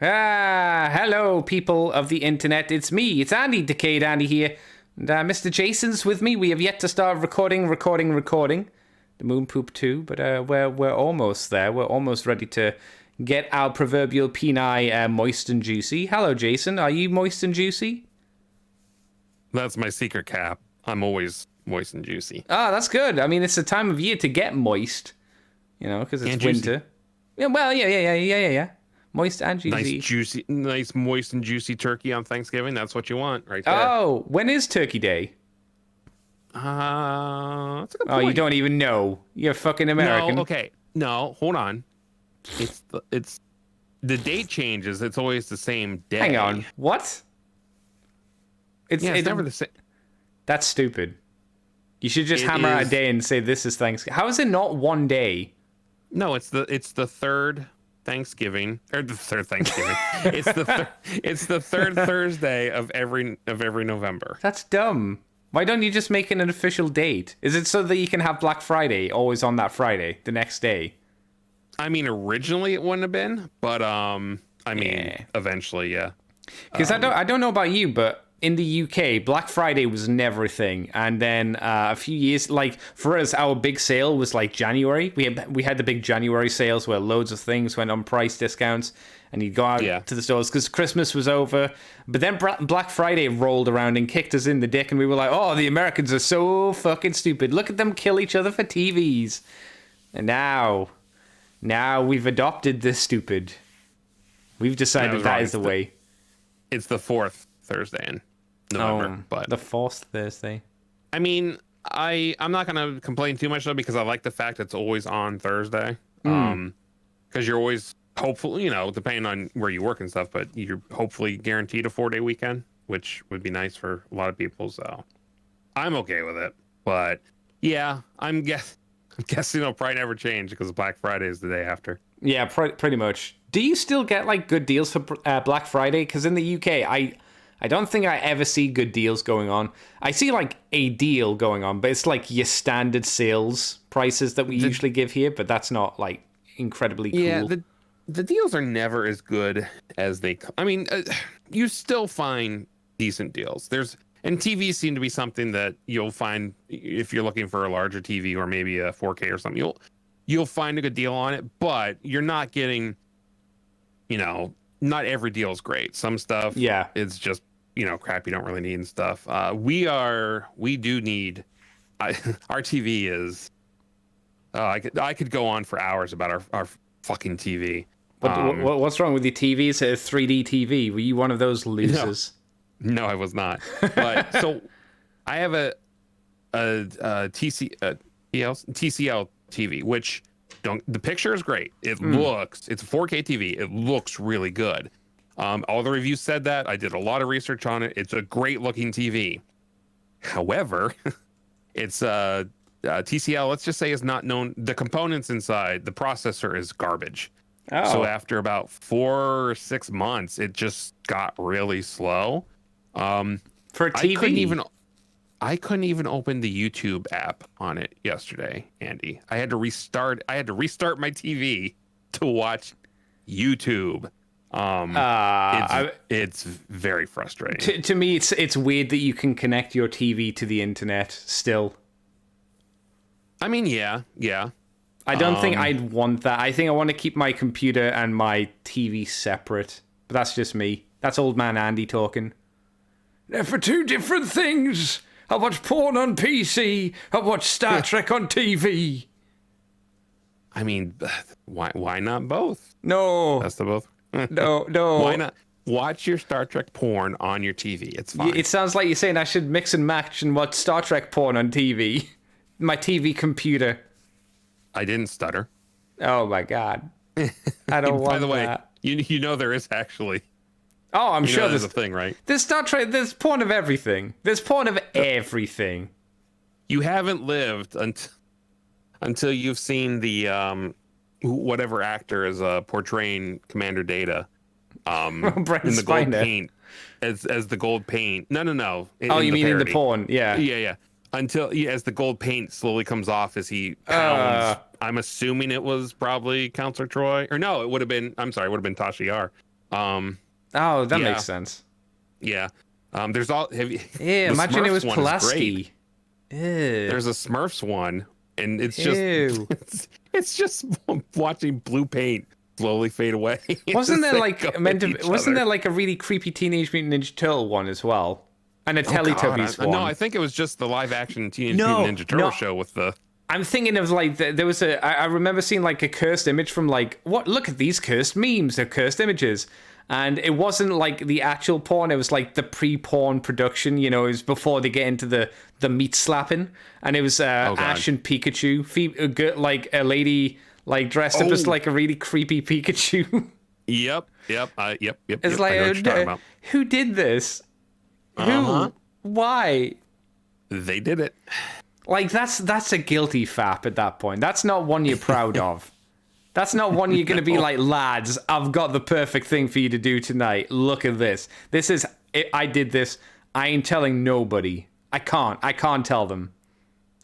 Hello, people of the internet. It's me. It's Andy, Decayed Andy here. And Mr. Jason's with me. We have yet to start recording the Moon Poop 2, but we're almost there. We're almost ready to get our proverbial peni moist and juicy. Hello, Jason. Are you moist and juicy? That's my secret cap. I'm always moist and juicy. Oh, that's good. I mean, it's the time of year to get moist, you know, because it's winter. Yeah, well, yeah. Moist and juicy. Nice moist and juicy turkey on Thanksgiving. That's what you want right there. Oh, when is Turkey Day? That's a good point. Oh, you don't even know. You're fucking American. No, okay. No, hold on. It's the date changes. It's always the same day. Hang on. What? It's never the same. That's stupid. You should just hammer out a day and say this is Thanksgiving. How is it not one day? No, it's the third Thanksgiving, or the third Thanksgiving. it's the third Thursday of every November. That's dumb. Why don't you just make it an official date? Is it so that you can have Black Friday always on that Friday, the next day? I mean, originally it wouldn't have been, but eventually, yeah. Because I don't know about you, but in the UK, Black Friday was never a thing. And then a few years, like for us, our big sale was like January. We had the big January sales where loads of things went on price discounts, and you'd go out to the stores because Christmas was over. But then Black Friday rolled around and kicked us in the dick, and we were like, oh, the Americans are so fucking stupid. Look at them kill each other for TVs. And now we've adopted this stupid. We've decided that is the way. It's the fourth Thursday in November, but the fourth Thursday. I mean, I'm not gonna complain too much though, because I like the fact it's always on Thursday. Because you're always hopefully, depending on where you work and stuff, but you're hopefully guaranteed a 4-day weekend, which would be nice for a lot of people. So I'm okay with it. But yeah, I'm guessing it'll probably never change because Black Friday is the day after. Yeah, pretty much. Do you still get like good deals for Black Friday? Because in the UK, I don't think I ever see good deals going on. I see like a deal going on, but it's like your standard sales prices that we usually give here, but that's not like incredibly cool. Yeah, the deals are never as good as they... I mean, you still find decent deals. And TVs seem to be something that you'll find if you're looking for a larger TV or maybe a 4K or something. You'll find a good deal on it, but you're not getting, not every deal is great. Some stuff, it's just, crap you don't really need and stuff. We do need, our TV is, I could go on for hours about our fucking TV. But what's wrong with your TV? It's a 3D TV. Were you one of those losers? No, I was not. But so I have a TCL TV, which the picture is great. It's a 4K TV. It looks really good. All the reviews said that. I did a lot of research on it. It's a great looking TV. However, it's TCL, let's just say, is not known. The components inside, the processor is garbage. Oh. So after about 4 or 6 months, it just got really slow. For a TV? I couldn't even open the YouTube app on it yesterday, Andy. I had to restart my TV to watch YouTube. It's very frustrating. To me, it's weird that you can connect your TV to the internet still. I mean, yeah. I don't think I'd want that. I think I want to keep my computer and my TV separate. But that's just me. That's old man Andy talking. They're for two different things. I watch porn on PC. I watch Star Trek on TV. I mean, why not both? No. That's the both. No. Why not? Watch your Star Trek porn on your TV. It's fine. It sounds like you're saying I should mix and match and watch Star Trek porn on TV. My TV computer. I didn't stutter. Oh my God. I don't want that. By the way, you know there is actually... Oh, I'm sure there's a thing, right? There's Star Trek. There's porn of everything. There's porn of everything. You haven't lived until you've seen the whatever actor is portraying Commander Data in the gold paint as the gold paint. No. You mean in the porn? Yeah. Yeah. As the gold paint slowly comes off as he pounds. I'm assuming it was probably Counselor Troy, or no, it would have been. I'm sorry, it would have been Tasha Yar. Oh, that Yeah. makes sense. Yeah. There's all. Have you, Yeah, the imagine it Smurfs was one is great. Pulaski. Ew. There's a Smurfs one, and it's just Ew. it's just watching blue paint slowly fade away. Wasn't there They like go at meant to? each Wasn't other. there like a really creepy Teenage Mutant Ninja Turtle one as well, and a Oh, God, Teletubbies one? No, I think it was just the live action Teenage No, Mutant Ninja Turtle no. show with the. I'm thinking of like there was I remember seeing like a cursed image from like what? Look at these cursed memes. They're cursed images, and it wasn't like the actual porn. It was like the pre-porn production. You know, it was before they get into the meat slapping, and it was God. Ash and Pikachu, like a lady like dressed up as Oh. like a really creepy Pikachu. Yep. It's I know like what you're talking about. who did this? Uh-huh. Who? Why? They did it. Like that's a guilty fap at that point. That's not one you're proud of. That's not one you're gonna be like, lads, I've got the perfect thing for you to do tonight. Look at this. This is I did this. I ain't telling nobody. I can't tell them.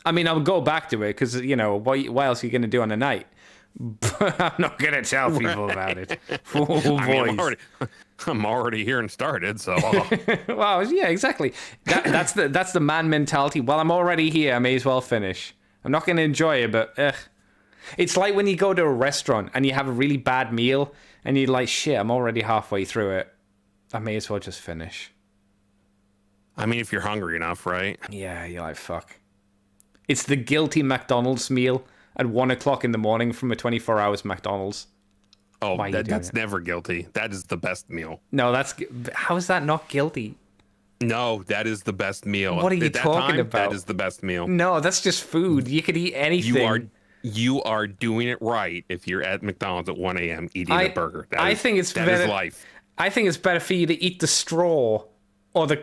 I mean, I'll go back to it because you know what else are you gonna do on a night? But I'm not gonna tell people about it. Oh, I mean, boys. I'm already here and started, so Well, yeah, exactly. That's the man mentality. Well, I'm already here. I may as well finish. I'm not going to enjoy it, but it's like when you go to a restaurant and you have a really bad meal and you're like, shit, I'm already halfway through it. I may as well just finish. I mean, if you're hungry enough, right? Yeah, you're like, fuck. It's the guilty McDonald's meal at 1 o'clock in the morning from a 24 hours McDonald's. Oh, Why are you doing that's it? never guilty. That is the best meal. No, how is that not guilty? No, that is the best meal. What are you At that talking time, about? That is the best meal. No, that's just food. You could eat anything. You are doing it right if you're at McDonald's at 1 a.m. eating a burger. I think it's that better. is life. I think it's better for you to eat the straw or the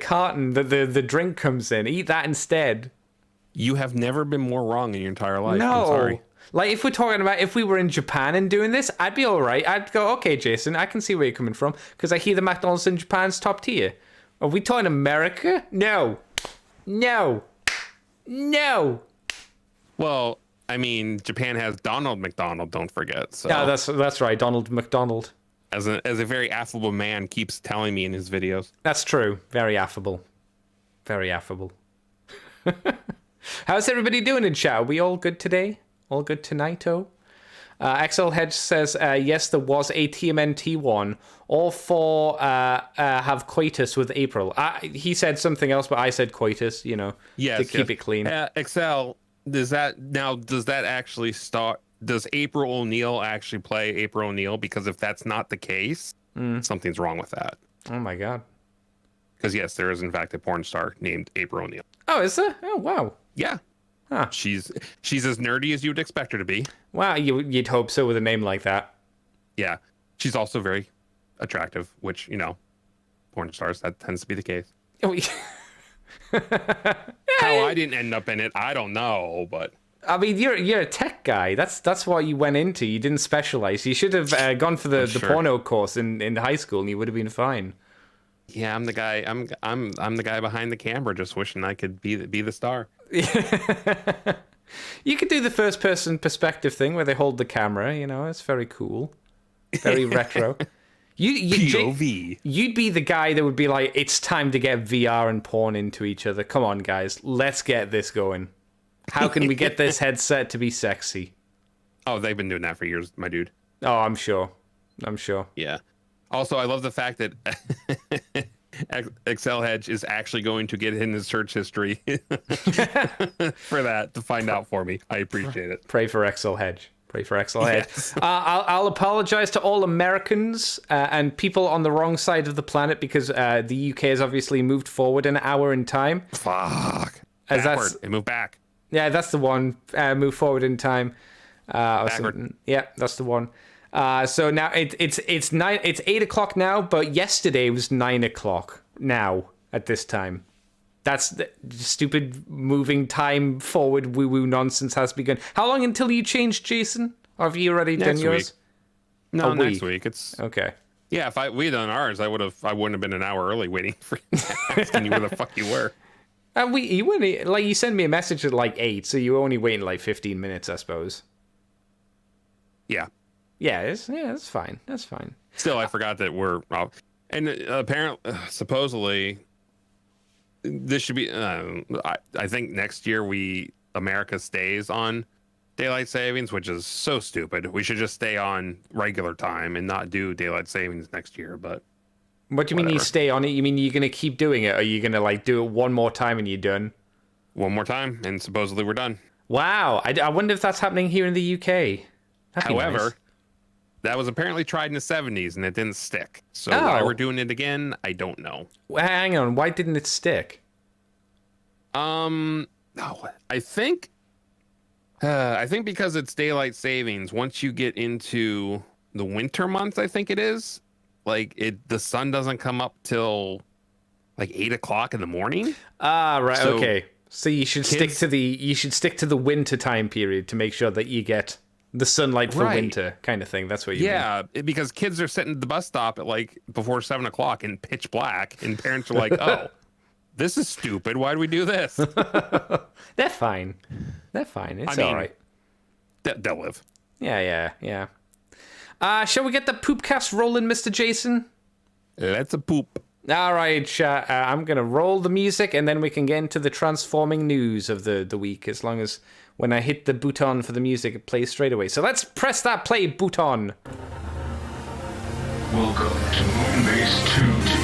carton that the drink comes in. Eat that instead. You have never been more wrong in your entire life. No. I'm sorry. Like if we're talking about if we were in Japan and doing this, I'd be all right. I'd go, okay, Jason, I can see where you're coming from because I hear the McDonald's in Japan's top tier. Are we talking America? No. Well, I mean, Japan has Donald McDonald. Don't forget. So Yeah, that's right, Donald McDonald. as a very affable man keeps telling me in his videos. That's true. Very affable. Very affable. How's everybody doing in chat? Are we all good today? All good tonight-o? XL Hedge says, yes, there was a TMNT one. All four have coitus with April. He said something else, but I said coitus, you know, Yes, to keep it clean. Excel, does that actually start? Does April O'Neil actually play April O'Neil? Because if that's not the case, something's wrong with that. Oh, my God. Because yes, there is in fact a porn star named April O'Neil. Oh, is there? Oh, wow. Yeah. Huh. She's as nerdy as you would expect her to be. Wow, you'd hope so with a name like that. Yeah. She's also very attractive, which, you know, porn stars, that tends to be the case. Oh, How I didn't end up in it, I don't know, but I mean, you're a tech guy. That's what you went into. You didn't specialize. You should have gone for the Sure. porno course in high school, and you would have been fine. yeah, I'm the guy. I'm the guy behind the camera, just wishing I could be the star. You could do the first person perspective thing where they hold the camera, you know, it's very cool. Very retro. POV. You'd be the guy that would be like, it's time to get VR and porn into each other. Come on, guys, let's get this going. How can we get this headset to be sexy? Oh, they've been doing that for years, my dude. Oh, I'm sure. Yeah. Also, I love the fact that Excel Hedge is actually going to get in his search history for that to find out for me. I appreciate it. Pray for XL Hedge. Pray for XL Hedge. Yes. I'll apologize to all Americans and people on the wrong side of the planet because the UK has obviously moved forward an hour in time. Fuck. As Backward. It moved back. Yeah, that's the one. Move forward in time. Backward. Yeah, that's the one. So now it's 8 o'clock now, but yesterday was 9 o'clock now at this time. That's the stupid moving time forward woo-woo nonsense has begun. How long until you change, Jason? Or have you already done yours? No, A next week. week. It's Okay. yeah. If we'd done ours, I wouldn't have been an hour early waiting for you, asking you where the fuck you were. You wouldn't, like, you sent me a message at like 8, so you were only waiting like 15 minutes, I suppose. Yeah. Yeah, it's fine. That's fine. Still, I forgot that we're and apparently, supposedly, this should be. I think next year America stays on daylight savings, which is so stupid. We should just stay on regular time and not do daylight savings next year. But what do you mean you stay on it? You mean you're gonna keep doing it, or are you gonna like do it one more time and you're done? One more time, and supposedly we're done. Wow, I wonder if that's happening here in the UK. However, nice. That was apparently tried in the 70s and it didn't stick. So why we're doing it again, I don't know. Well, hang on, why didn't it stick? I think because it's daylight savings. Once you get into the winter months, I think it is the sun doesn't come up till like 8 o'clock in the morning. Ah, right, so okay. So you should stick to the winter time period to make sure that you get the sunlight for winter kind of thing. That's what you mean. Yeah, because kids are sitting at the bus stop at like before 7 o'clock in pitch black, and parents are like, "Oh, this is stupid. Why do we do this?" They're fine. It's all right. They'll live. Yeah. Shall we get the poopcast rolling, Mr. Jason? Let's a poop. All right, I'm going to roll the music, and then we can get into the transforming news of the week, as long as when I hit the button for the music, it plays straight away. So let's press that play button. Welcome to Moonbase 2.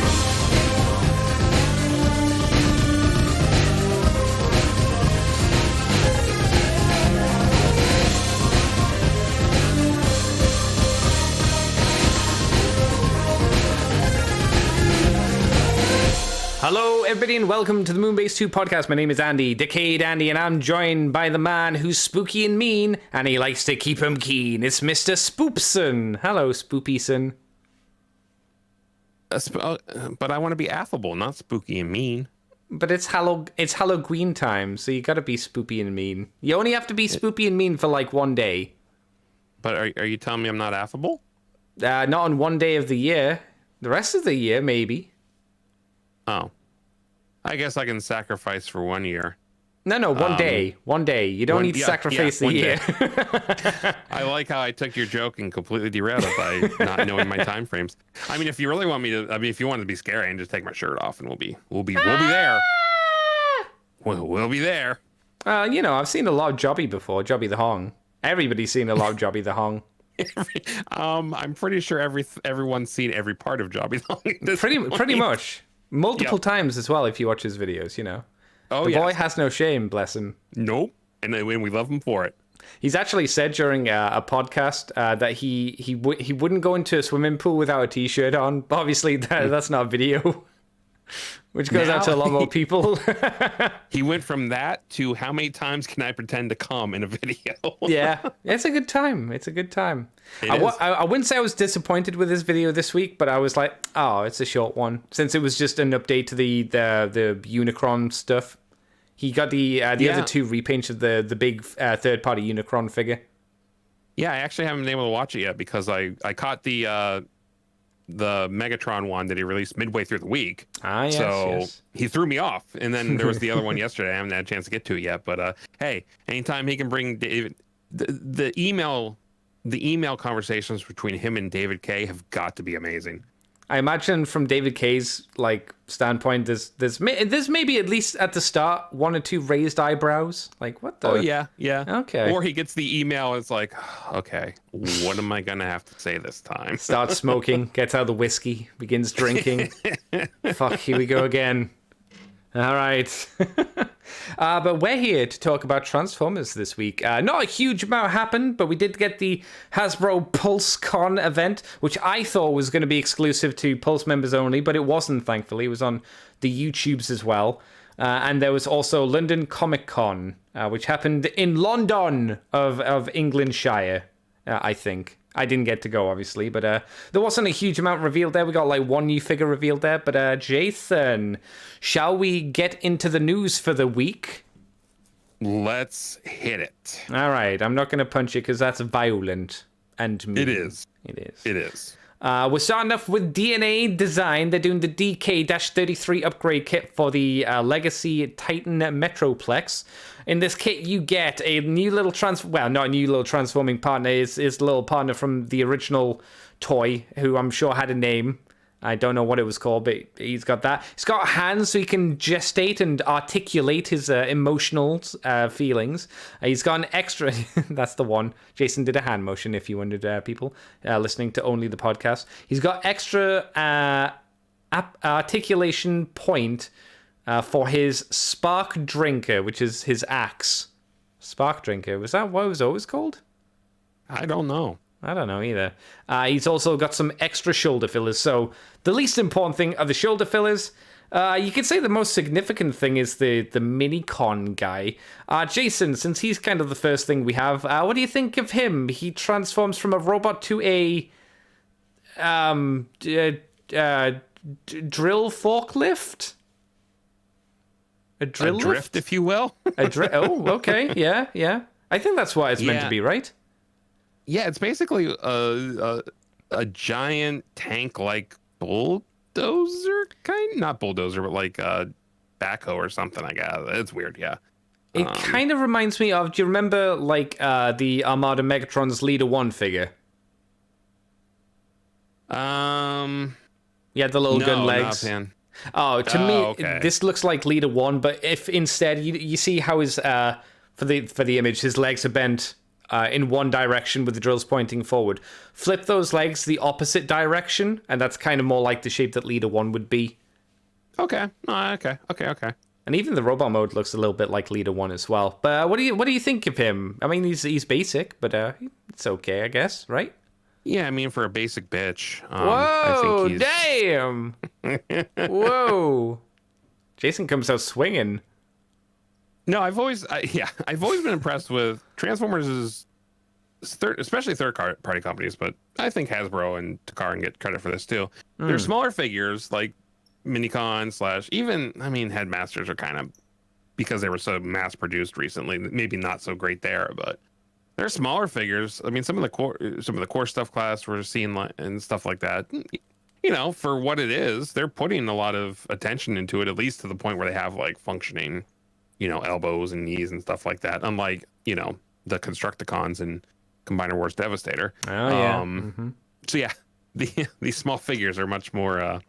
Hello, everybody, and welcome to the Moonbase 2 podcast. My name is Andy, Decayed Andy, and I'm joined by the man who's spooky and mean, and he likes to keep 'em keen. It's Mr. Spoopson. Hello, Spoopyson. But I want to be affable, not spooky and mean. But it's Halloween time, so you gotta be spoopy and mean. You only have to be spoopy and mean for like one day. But are you telling me I'm not affable? Not on one day of the year. The rest of the year, maybe. Oh. I guess I can sacrifice for 1 year. No, one day. One day. You don't need to sacrifice the year. I like how I took your joke and completely derailed it by not knowing my time frames. I mean, if you really want me to, if you want to be scary, I can just take my shirt off and we'll be there. We'll be there. I've seen a lot of Jobby before, Jobby the Hong. Everybody's seen a lot of Jobby the Hong. I'm pretty sure everyone's seen every part of Jobby the Hong. Pretty much. Multiple times as well if you watch his videos, Oh, the boy has no shame, bless him. Nope. And we love him for it. He's actually said during a podcast that he wouldn't go into a swimming pool without a t-shirt on. But obviously, that's not a video, which goes out to a lot more people. He went from that to how many times can I pretend to come in a video? Yeah, it's a good time. It's a good time. I wouldn't say I was disappointed with his video this week, but I was like, oh, it's a short one. Since it was just an update to the Unicron stuff. He got the other two repaints of the big third-party Unicron figure. Yeah, I actually haven't been able to watch it yet because I caught the Megatron one that he released midway through the week. Yes. He threw me off. And then there was the other one yesterday. I haven't had a chance to get to it yet. But hey, anytime he can bring David, the email conversations between him and David K have got to be amazing. I imagine from David K's standpoint, there's maybe at least at the start 1 or 2 raised eyebrows. Like, what the? Oh yeah. Okay. Or he gets the email. And it's like, okay, what am I gonna have to say this time? Starts smoking, gets out the whiskey, begins drinking. Fuck, here we go again. All right. But we're here to talk about Transformers this week. Not a huge amount happened, but we did get the Hasbro Pulse Con event, which I thought was going to be exclusive to Pulse members only, but it wasn't, thankfully. It was on the YouTubes as well. And there was also London Comic Con, which happened in London of Englandshire, I think. I didn't get to go, obviously, but there wasn't a huge amount revealed there. We got like one new figure revealed there. But Jason, shall we get into the news for the week? Let's hit it. All right. I'm not going to punch you because that's violent and mean. It is. It is. It is. We're starting off with DNA Design. They're doing the DK-33 upgrade kit for the Legacy Titan Metroplex. In this kit, you get a new little not a new little transforming partner. Is a little partner from the original toy, who I'm sure had a name. I don't know what it was called, but he's got that. He's got hands so he can gestate and articulate his emotional feelings. He's got an extra... That's the one. Jason did a hand motion, if you wondered, people listening to only the podcast. He's got extra articulation point for his Spark Drinker, which is his axe. Spark Drinker. Was that what it was always called? I don't know. I don't know either. He's also got some extra shoulder fillers. So the least important thing are the shoulder fillers. You could say the most significant thing is the mini-con guy. Jason, since he's kind of the first thing we have, what do you think of him? He transforms from a robot to a drill forklift? A drill drift, if you will. Oh, okay. Yeah. I think that's what it's meant to be, right? Yeah, it's basically a giant tank-like bulldozer kind. Not bulldozer, but like a backhoe or something. I guess it's weird. Yeah, it kind of reminds me of. Do you remember like the Armada Megatron's Leader 1 figure? Yeah, the little gun legs. Oh, to me, okay. This looks like Leader 1, but if instead you see how his for the image, his legs are bent in one direction with the drills pointing forward. Flip those legs the opposite direction, and that's kind of more like the shape that Leader 1 would be. Okay. Okay. And even the robot mode looks a little bit like Leader 1 as well. But what do you think of him? I mean, he's basic, but it's okay, I guess, right? Yeah, I mean, for a basic bitch. Whoa, I think damn! Whoa. Jason comes out swinging. No, I've always been impressed with Transformers, especially third-party companies, but I think Hasbro and Takara can get credit for this too. They're smaller figures like Minicon / even, I mean, Headmasters are kind of, because they were so mass-produced recently, maybe not so great there, but they're smaller figures. I mean, some of the core stuff class we're seeing and stuff like that. You know, for what it is, they're putting a lot of attention into it, at least to the point where they have like functioning, you know, elbows and knees and stuff like that. Unlike, you know, the Constructicons and Combiner Wars Devastator. Oh yeah. So yeah, these small figures are much more,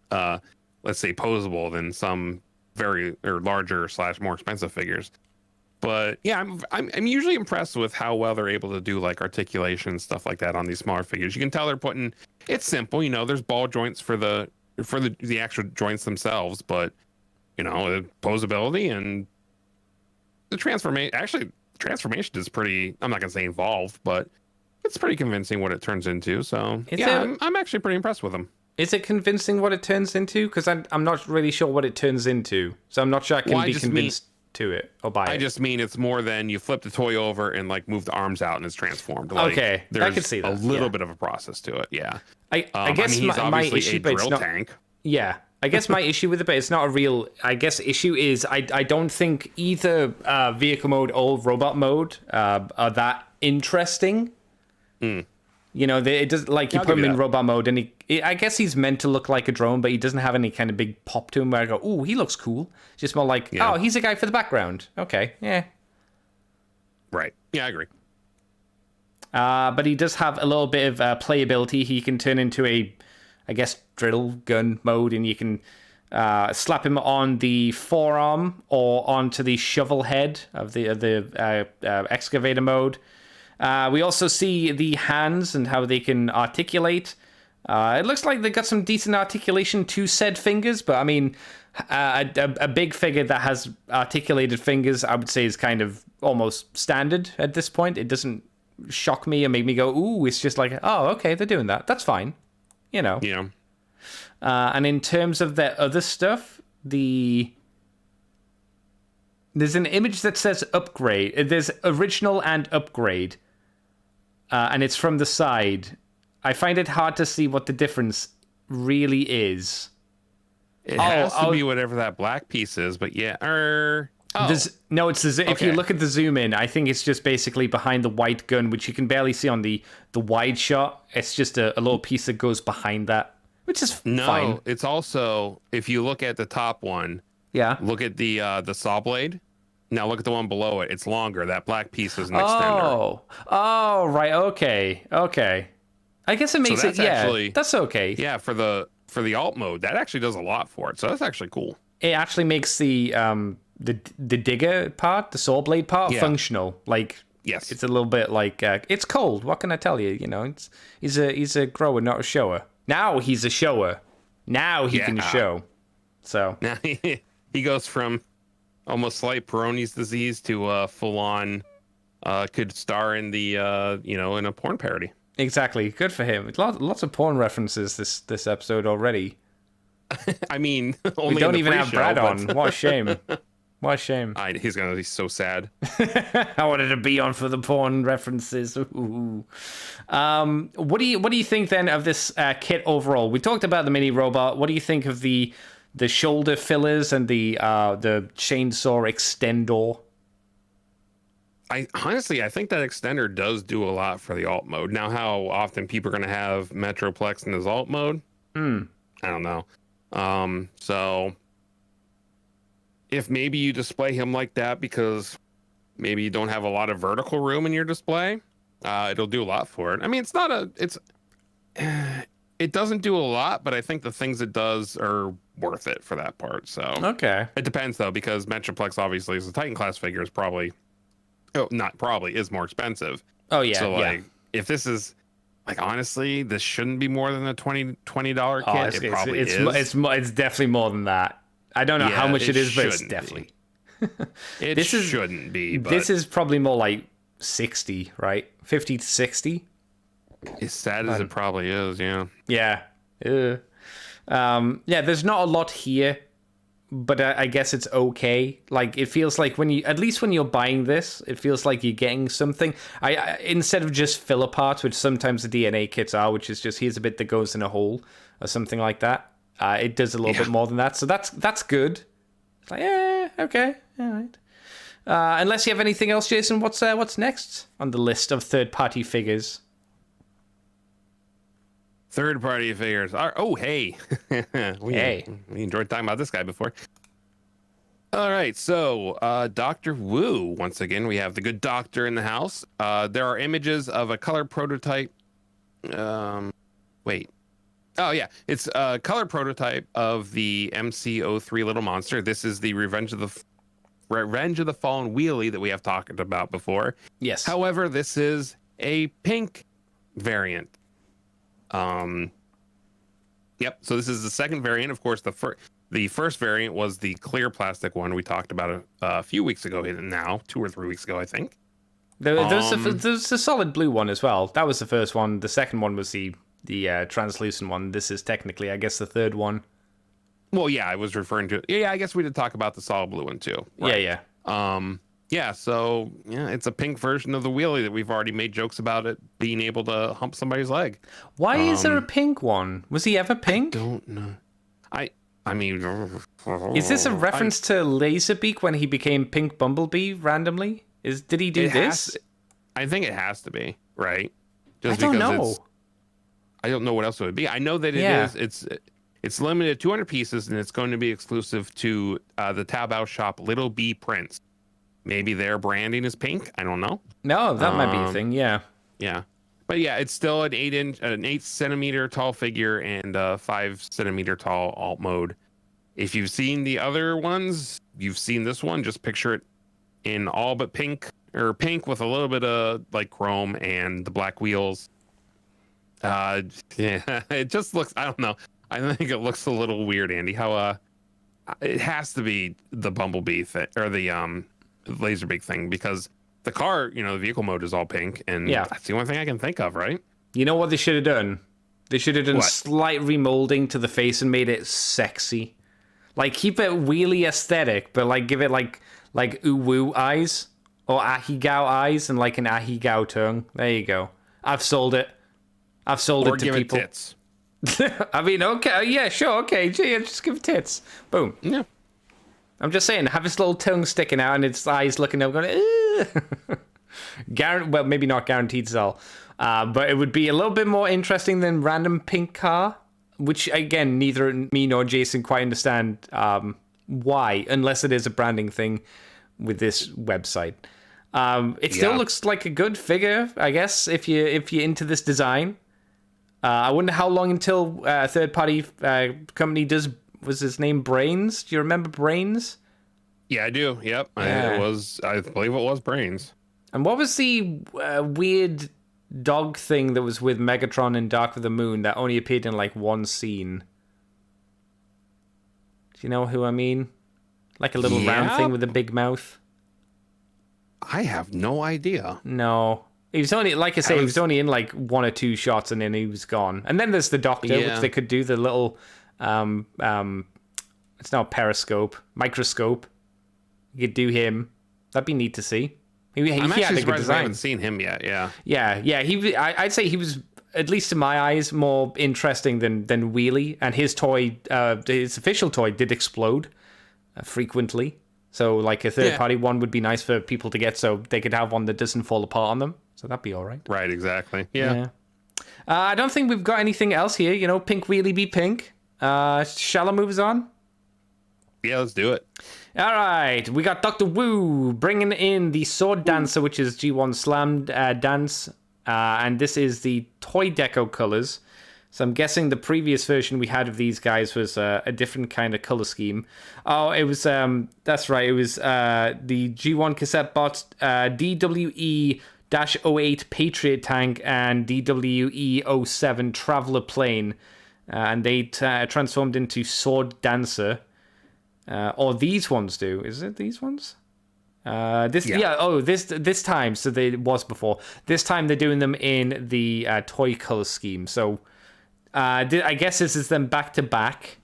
let's say, posable than some larger / more expensive figures. But yeah, I'm usually impressed with how well they're able to do like articulation stuff like that on these smaller figures. You can tell they're putting, it's simple, you know, there's ball joints for the actual joints themselves, but you know, the posability and the transformation. Actually, transformation is pretty, I'm not gonna say involved, but it's pretty convincing what it turns into. So I'm actually pretty impressed with them. Is it convincing what it turns into? Because I'm not really sure what it turns into, so I'm not sure I can be convinced to it or buy it. I just mean it's more than you flip the toy over and like move the arms out and it's transformed. Like, okay, I can see that. A little bit of a process to it. Yeah, I guess he's my issue, a but it's drill not. Tank. Yeah, I guess my issue with it, but it's not a real. I guess issue is I don't think either vehicle mode or robot mode are that interesting. You know, it does like you put him in robot mode, and I guess he's meant to look like a drone, but he doesn't have any kind of big pop to him where I go, "Ooh, he looks cool." It's just more like, "Oh, he's a guy for the background." Okay, yeah, right. Yeah, I agree. But he does have a little bit of playability. He can turn into I guess, drill gun mode, and you can slap him on the forearm or onto the shovel head of the excavator mode. We also see the hands and how they can articulate. It looks like they got some decent articulation to said fingers, but I mean, a big figure that has articulated fingers, I would say, is kind of almost standard at this point. It doesn't shock me and make me go, ooh, it's just like, oh, okay, they're doing that. That's fine. You know. Yeah. And in terms of their other stuff, there's an image that says upgrade. There's original and upgrade. And it's from the side. I find it hard to see what the difference really is. It has to be whatever that black piece is, but yeah. Oh, It's if you Okay. look at the zoom in, I think it's just basically behind the white gun, which you can barely see on the wide shot. It's just a little piece that goes behind that, which is no, fine. it's also, if you look at the top one, Yeah. look at the saw blade. Now look at the one below it. It's longer. That black piece is an extender. Oh, right. Okay. I guess it makes that's it. Yeah, actually- that's okay. Yeah, for the alt mode, that actually does a lot for it. So that's actually cool. It actually makes the digger part, the saw blade part, Yeah. functional. Like, Yes. it's a little bit like it's cold. What can I tell you? You know, he's a grower, not a shower. Now he's a shower. Now he can Yeah. show. So Now he goes from almost slight Peyronie's disease to full on could star in the in a porn parody. exactly, good for him. Lots of porn references this episode already. I mean, only We don't in the even have pre-show, Brad but- on. What a shame. What a shame. He's gonna be so sad. I wanted to be on for the porn references. Ooh. What do you think then of this kit overall? We talked about the mini robot. What do you think of the shoulder fillers and the chainsaw extender? I think that extender does do a lot for the alt mode. Now, how often people are gonna have Metroplex in his alt mode? I don't know. So if maybe you display him like that because maybe you don't have a lot of vertical room in your display, it'll do a lot for it. I mean, it doesn't do a lot, but I think the things it does are worth it for that part. So Okay. it depends though, because Metroplex obviously is a Titan class figure is more expensive. Oh yeah. So yeah. like if this is like honestly, this shouldn't be more than a $20 kit. It probably is. It's definitely more than that. I don't know how Yeah, much it it is, but it's shouldn't definitely. It shouldn't be, but This is probably more like 60, right? 50 to 60. as sad as it probably is, yeah. Yeah. Yeah, there's not a lot here, but I guess it's okay. Like, it feels like at least when you're buying this, it feels like you're getting something. I instead of just filler parts, which sometimes the DNA kits are, which is just here's a bit that goes in a hole or something like that. It does a little bit more than that, so that's good. It's like, yeah, okay, all right. Unless you have anything else, Jason, what's next on the list of third-party figures? Third-party figures. Oh, hey. we enjoyed talking about this guy before. All right, so Dr. Wu. Once again, we have the good doctor in the house. There are images of a color prototype. Wait. Oh, yeah. It's a color prototype of the MC03 Little Monster. This is the Revenge of the Fallen wheelie that we have talked about before. Yes. However, this is a pink variant. Yep. So this is the second variant. Of course, the first variant was the clear plastic one we talked about a few weeks ago. Now, 2 or 3 weeks ago, I think. There's a solid blue one as well. That was the first one. The second one was the translucent one. This is technically, I guess, the third one. Well, yeah, I was referring to. Yeah, I guess we did talk about the solid blue one too. Right. Yeah. Yeah. So yeah, it's a pink version of the wheelie that we've already made jokes about it being able to hump somebody's leg. Why is there a pink one? Was he ever pink? Don't know. I mean, Is this a reference to Laserbeak when he became Pink Bumblebee randomly? Did he do this? I think it has to be, right? I don't know. I don't know what else it would be. I know that it is. It's limited to 200 pieces, and it's going to be exclusive to the Taobao shop Little Bee Prints. Maybe their branding is pink. I don't know. No, that might be a thing. Yeah. Yeah, but yeah, it's still an 8 centimeter tall figure and a 5 centimeter tall alt mode. If you've seen the other ones, you've seen this one. Just picture it in all but pink, or pink with a little bit of like chrome and the black wheels. Yeah, it just looks. I don't know. I think it looks a little weird, Andy. How it has to be the Bumblebee thing or the Laserbeak thing, because the car, the vehicle mode is all pink, and that's the only thing I can think of, right? You know what they should have done? They should have done What? slight remolding to the face and made it sexy. Like, keep it wheelie aesthetic, but like give it like uwu eyes or ahigao eyes and like an ahigao tongue. There you go. I've sold it. I've sold Or it to give people. it tits. I mean, okay, yeah, sure, okay, gee, just give it tits. Boom. Yeah. I'm just saying, have his little tongue sticking out and its eyes looking up, going, well, maybe not guaranteed sell, but it would be a little bit more interesting than random pink car, which, again, neither me nor Jason quite understand why, unless it is a branding thing with this website. It still looks like a good figure, I guess, if you're into this design. I wonder how long until a third-party company does. Was his name Brains? Do you remember Brains? Yeah, I do. Yep, Yeah. I believe it was Brains. And what was the weird dog thing that was with Megatron in Dark of the Moon that only appeared in like one scene? Do you know who I mean? Like a little round thing with a big mouth. I have no idea. No. He was only, like I say, he was only in like one or two shots and then he was gone. And then there's the Doctor, which they could do the little, it's not periscope, microscope. You could do him. That'd be neat to see. He I'm had actually a good surprised I design. haven't seen him yet. Yeah. Yeah. I'd say he was, at least in my eyes, more interesting than Wheelie. And his toy, his official toy, did explode frequently. So like a third-party one would be nice for people to get, so they could have one that doesn't fall apart on them. So that'd be all right. Right. Exactly. Yeah. I don't think we've got anything else here. You know, pink Wheelie be pink. Shall I move us on? Yeah. Let's do it. All right, we got Dr. Wu bringing in the Sword Dancer, which is G1 Slam Dance, and this is the Toy Deco colors. So I'm guessing the previous version we had of these guys was a different kind of color scheme. Oh, it was, that's right, it was the G1 cassette bot, DWE-08 Patriot Tank, and DWE-07 Traveler Plane, and they transformed into Sword Dancer. Or these ones do. Is it these ones? This time. So it was before. This time they're doing them in the toy color scheme. So I guess this is them back to back,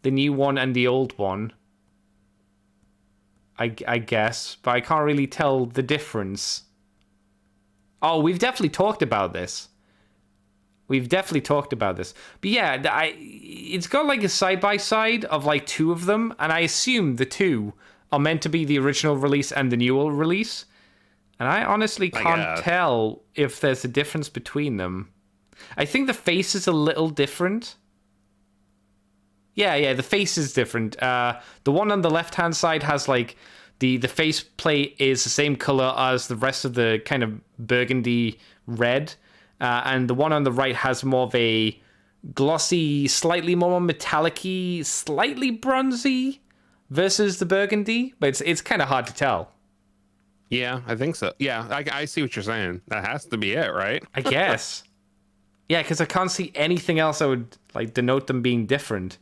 the new one and the old one. I guess, but I can't really tell the difference. Oh, we've definitely talked about this. But yeah, it's got like a side-by-side of like two of them, and I assume the two are meant to be the original release and the newer release. And I honestly can't tell if there's a difference between them. I think the face is a little different. Yeah, the face is different. The one on the left-hand side has like the face plate is the same color as the rest of the kind of burgundy red. And the one on the right has more of a glossy, slightly more metallic-y, slightly bronzy versus the burgundy. But it's kind of hard to tell. Yeah, I think so. Yeah, I see what you're saying. That has to be it, right? I guess. Yeah, because I can't see anything else that would like denote them being different.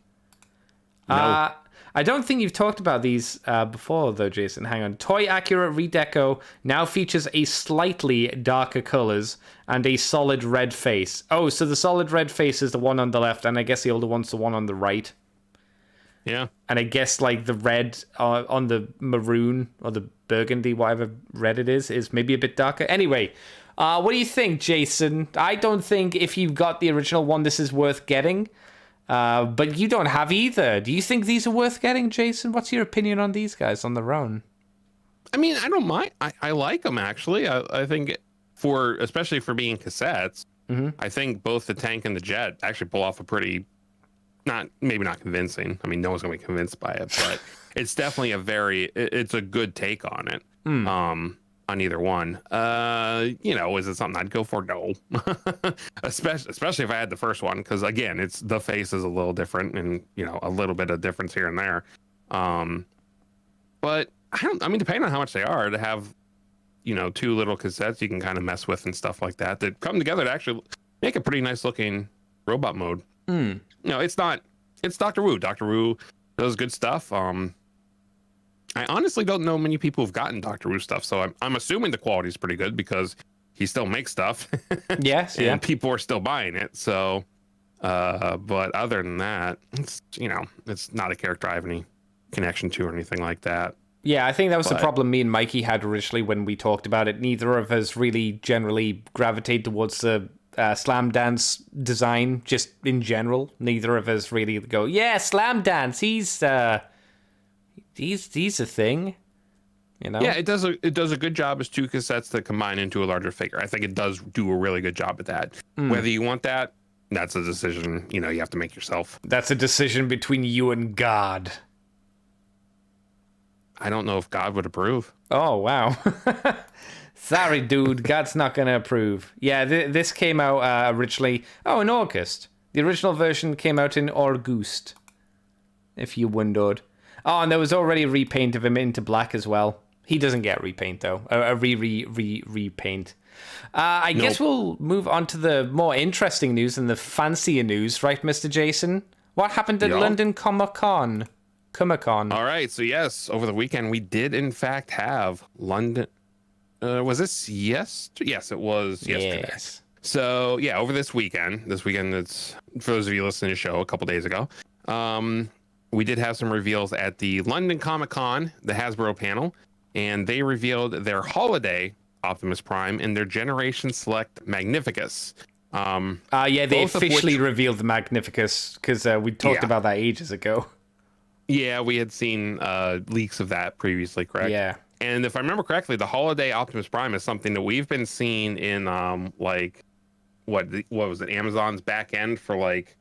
No. I don't think you've talked about these before, though, Jason. Hang on. Toy Accurate Redeco now features a slightly darker colors and a solid red face. Oh, so the solid red face is the one on the left, and I guess the older one's the one on the right. Yeah. And I guess, like, the red on the maroon or the burgundy, whatever red it is maybe a bit darker. Anyway, what do you think, Jason? I don't think if you've got the original one, this is worth getting. But you don't have either. Do you think these are worth getting, Jason? What's your opinion on these guys on their own? I mean, I don't mind. I like them, actually. I think especially for being cassettes, I think both the tank and the jet actually pull off a pretty, maybe not convincing. I mean, no one's going to be convinced by it, but it's definitely it's a good take on it. On either one. Is it something I'd go for? No. especially if I had the first one, because again, the face is a little different and a little bit of difference here and there. But I mean, depending on how much they are, to have two little cassettes you can kind of mess with and stuff like that come together to actually make a pretty nice looking robot mode. It's Dr. Wu. Dr. Wu does good stuff. I honestly don't know many people who've gotten Dr. Wu stuff, so I'm assuming the quality is pretty good because he still makes stuff. Yes, and people are still buying it. So, but other than that, it's not a character I have any connection to or anything like that. Yeah, I think that was the problem me and Mikey had originally when we talked about it. Neither of us really generally gravitate towards the Slam Dance design, just in general. Neither of us really go, yeah, Slam Dance, These a thing, you know? Yeah, it does a good job as 2 cassettes that combine into a larger figure. I think it does do a really good job at that. Whether you want that, that's a decision, you have to make yourself. That's a decision between you and God. I don't know if God would approve. Oh, wow. Sorry, dude. God's not going to approve. Yeah, this came out originally... Oh, in August. The original version came out in August, if you wondered. Oh, and there was already a repaint of him into black as well. He doesn't get repaint, though. A repaint. I guess we'll move on to the more interesting news and the fancier news, right, Mr. Jason? What happened at London Comic-Con? All right, so yes, over the weekend we did in fact have London. Was this yesterday? Yes, it was yesterday. Yes. So yeah, over this weekend, it's for those of you listening to the show a couple days ago. We did have some reveals at the London Comic-Con, the Hasbro panel, and they revealed their holiday Optimus Prime and their Generation Select Magnificus. Yeah, they officially revealed the Magnificus because we talked about that ages ago. Yeah, we had seen leaks of that previously, correct? Yeah. And if I remember correctly, the holiday Optimus Prime is something that we've been seeing in what was it, Amazon's back end for like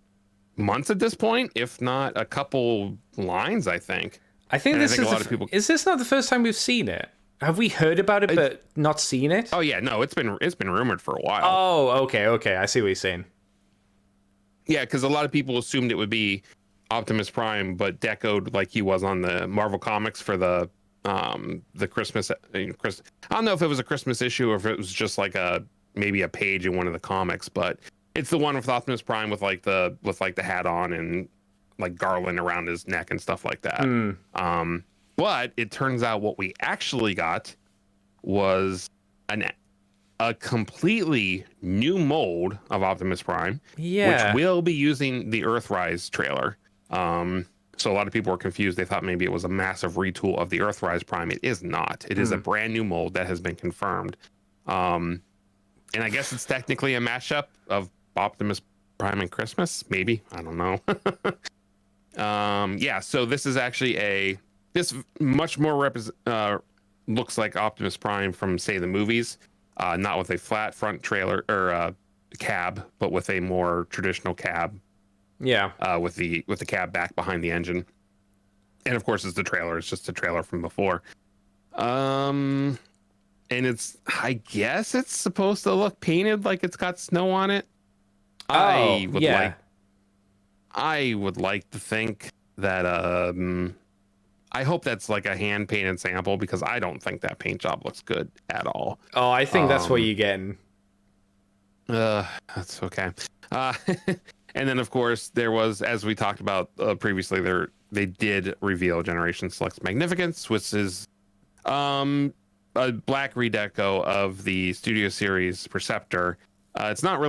months at this point, if not a couple lines, I think. I think this is a lot of people. Is this not the first time we've seen it? Have we heard about it but not seen it? Oh yeah, no, it's been rumored for a while. Oh, okay, I see what you're saying. Yeah, because a lot of people assumed it would be Optimus Prime, but decoed like he was on the Marvel Comics for the Christmas. I don't know if it was a Christmas issue or if it was just like maybe a page in one of the comics, but it's the one with Optimus Prime with the hat on and like garland around his neck and stuff like that. But it turns out what we actually got was a completely new mold of Optimus Prime, which will be using the Earthrise trailer. So a lot of people were confused. They thought maybe it was a massive retool of the Earthrise Prime. It is not. It is a brand new mold that has been confirmed. And I guess it's technically a mashup of Optimus Prime and Christmas. Maybe. I don't know. Yeah, so this is actually this much more looks like Optimus Prime from, say, the movies. Not with a flat front trailer or cab, but with a more traditional cab. Yeah. With the cab back behind the engine, and of course, it's the trailer. It's just a trailer from before. And I guess it's supposed to look painted like it's got snow on it. I would like to think that I hope that's like a hand painted sample because I don't think that paint job looks good at all. Oh, I think that's what you're getting. That's okay. And then, of course, there was, as we talked about previously, they did reveal Generation Select's Magnificence, which is a black redeco of the Studio Series Perceptor. It's not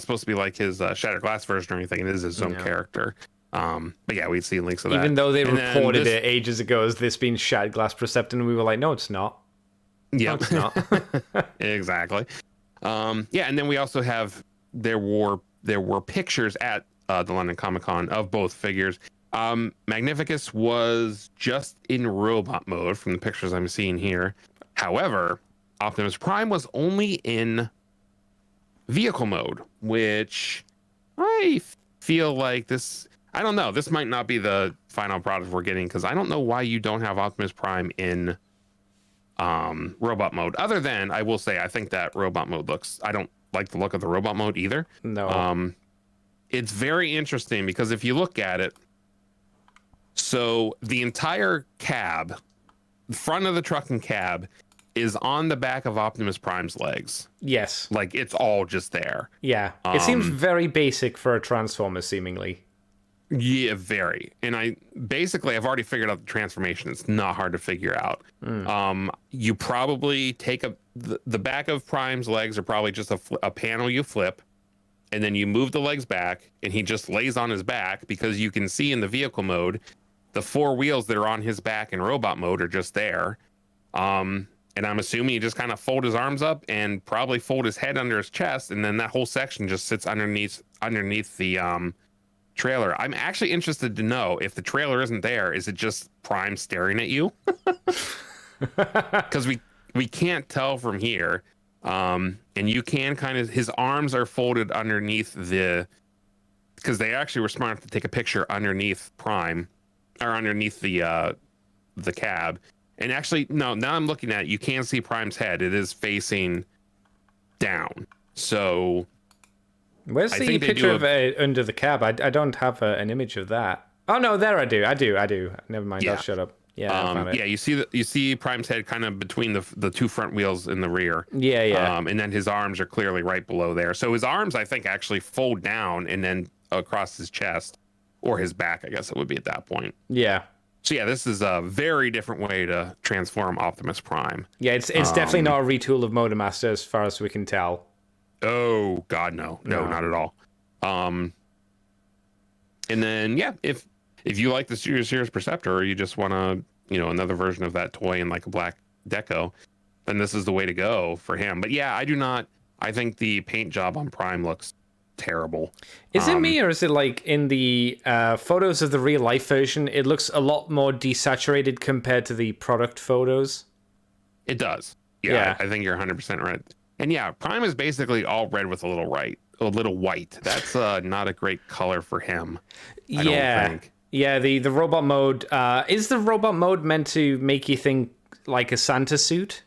supposed to be like his Shattered Glass version or anything. It is his own character. But yeah, we'd see links of that. Even though they reported it ages ago as this being Shattered Glass Perceptor, and we were like, no, it's not. Yeah, no, it's not. Exactly. Yeah, and then we also have there were pictures at the London Comic-Con of both figures. Magnificus was just in robot mode from the pictures I'm seeing here. However, Optimus Prime was only in vehicle mode, which I feel like I don't know. This might not be the final product we're getting because I don't know why you don't have Optimus Prime in robot mode. Other than, I will say, I think that robot mode I don't like the look of the robot mode either. No. It's very interesting because if you look at it, so the entire cab, front of the truck and cab, is on the back of Optimus Prime's legs. Yes. Like it's all just there. Yeah. It seems very basic for a Transformer, seemingly. Yeah, very. And I've already figured out the transformation. It's not hard to figure out. You probably take the back of Prime's legs are probably just a panel you flip, and then you move the legs back, and he just lays on his back because you can see in the vehicle mode, the 4 wheels that are on his back in robot mode are just there. And I'm assuming you just kind of fold his arms up and probably fold his head under his chest, and then that whole section just sits underneath the trailer. I'm actually interested to know if the trailer isn't there, is it just Prime staring at you? Because we can't tell from here. And you can kind of, his arms are folded underneath because they actually were smart enough to take a picture underneath Prime, or underneath the cab. And actually, no, now I'm looking at it, you can see Prime's head. It is facing down. So where's the picture of under the cab? I don't have an image of that. Oh no, there I do. Never mind. Yeah. I'll shut up. Yeah, I found it. Yeah, you see Prime's head kind of between the two front wheels in the rear. Yeah. And then his arms are clearly right below there. So his arms, I think, actually fold down and then across his chest, or his back, I guess it would be at that point. Yeah. So yeah, this is a very different way to transform Optimus Prime. Yeah, it's definitely not a retool of Motormaster as far as we can tell. Oh God, no, not at all. And then yeah, if you like the Series Perceptor, or you just want to, another version of that toy in like a black deco, then this is the way to go for him. But yeah, I think the paint job on Prime looks terrible. Is it me, or is it like in the photos of the real life version, it looks a lot more desaturated compared to the product photos? It does. Yeah. I think you're 100% right. And yeah, Prime is basically all red with a little white. That's not a great color for him. I don't think. Yeah, the robot mode, is the robot mode meant to make you think like a Santa suit?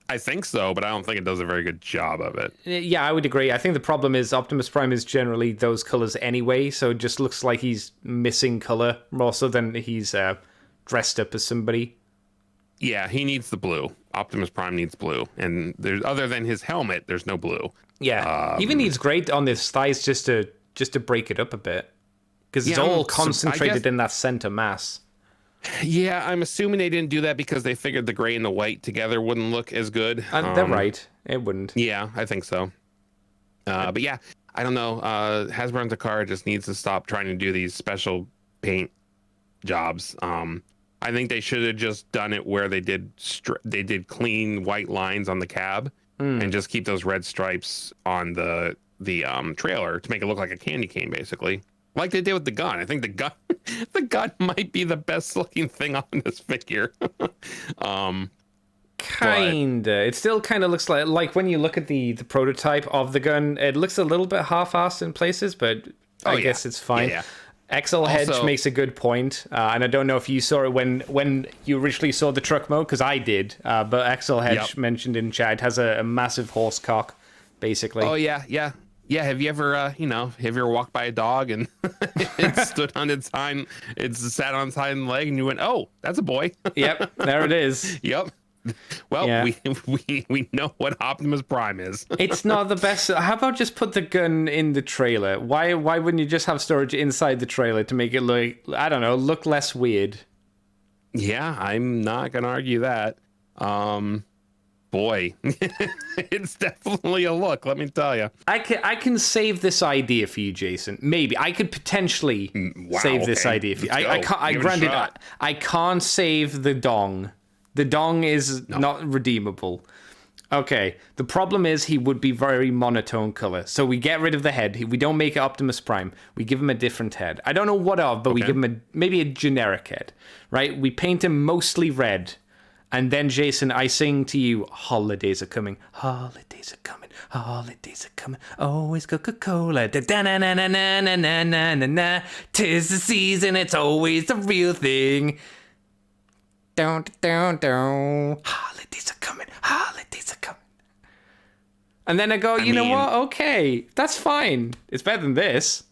I think so, but I don't think it does a very good job of it. Yeah, I would agree. I think the problem is Optimus Prime is generally those colors anyway, so it just looks like he's missing color more so than he's dressed up as somebody. Yeah, he needs the blue. Optimus Prime needs blue, and there's, other than his helmet, there's no blue. Yeah, even needs great on his thighs just to break it up a bit, because it's all concentrated in that center mass. Yeah, I'm assuming they didn't do that because they figured the gray and the white together wouldn't look as good. They're right. It wouldn't. Yeah, I think so. But yeah, I don't know. Hasbro and Takara just needs to stop trying to do these special paint jobs. I think they should have just done it where they did clean white lines on the cab and just keep those red stripes on the trailer to make it look like a candy cane, basically. Like they did with the gun. I think the gun might be the best looking thing on this figure. It still kind of looks like when you look at the prototype of the gun, it looks a little bit half-assed in places, but I guess it's fine. Yeah. XL Hedge makes a good point, and I don't know if you saw it when you originally saw the truck mode, because I did, but XL Hedge mentioned in chat has a massive horse cock, basically. Oh, yeah. Yeah, have you ever walked by a dog and it stood on its sat on its hind leg and you went, oh, that's a boy. Yep, there it is. Yep. Well, we know what Optimus Prime is. It's not the best. How about just put the gun in the trailer? Why wouldn't you just have storage inside the trailer to make it look less weird? Yeah, I'm not gonna argue that. Boy, it's definitely a look, let me tell you. I can save this idea for you, Jason. Maybe I could potentially save this idea for you. I can't save the dong. The dong is not redeemable. Okay, the problem is he would be very monotone color. So we get rid of the head. We don't make it Optimus Prime. We give him a different head. I don't know what of, but we give him maybe a generic head, right? We paint him mostly red. And then, Jason, I sing to you, holidays are coming, holidays are coming, holidays are coming, always Coca-Cola, da-na-na-na-na-na-na-na-na, 'tis the season, it's always the real thing. Holidays are coming, holidays are coming. And then I go, you know what, okay, that's fine. It's better than this.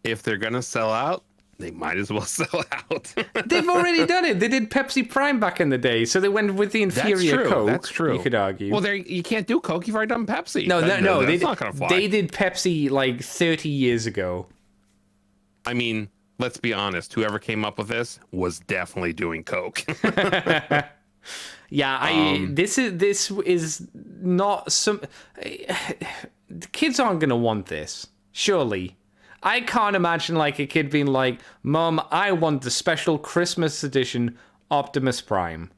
If they're going to sell out, they might as well sell out. They've already done it. They did Pepsi Prime back in the day, so they went with the inferior Coke. That's true. You could argue. Well, you can't do Coke. You've already done Pepsi. No, that's not going to fly. They did Pepsi like 30 years ago. I mean, let's be honest. Whoever came up with this was definitely doing Coke. Yeah, this is not some. The kids aren't going to want this, surely. I can't imagine like a kid being like, Mom, I want the special Christmas edition Optimus Prime.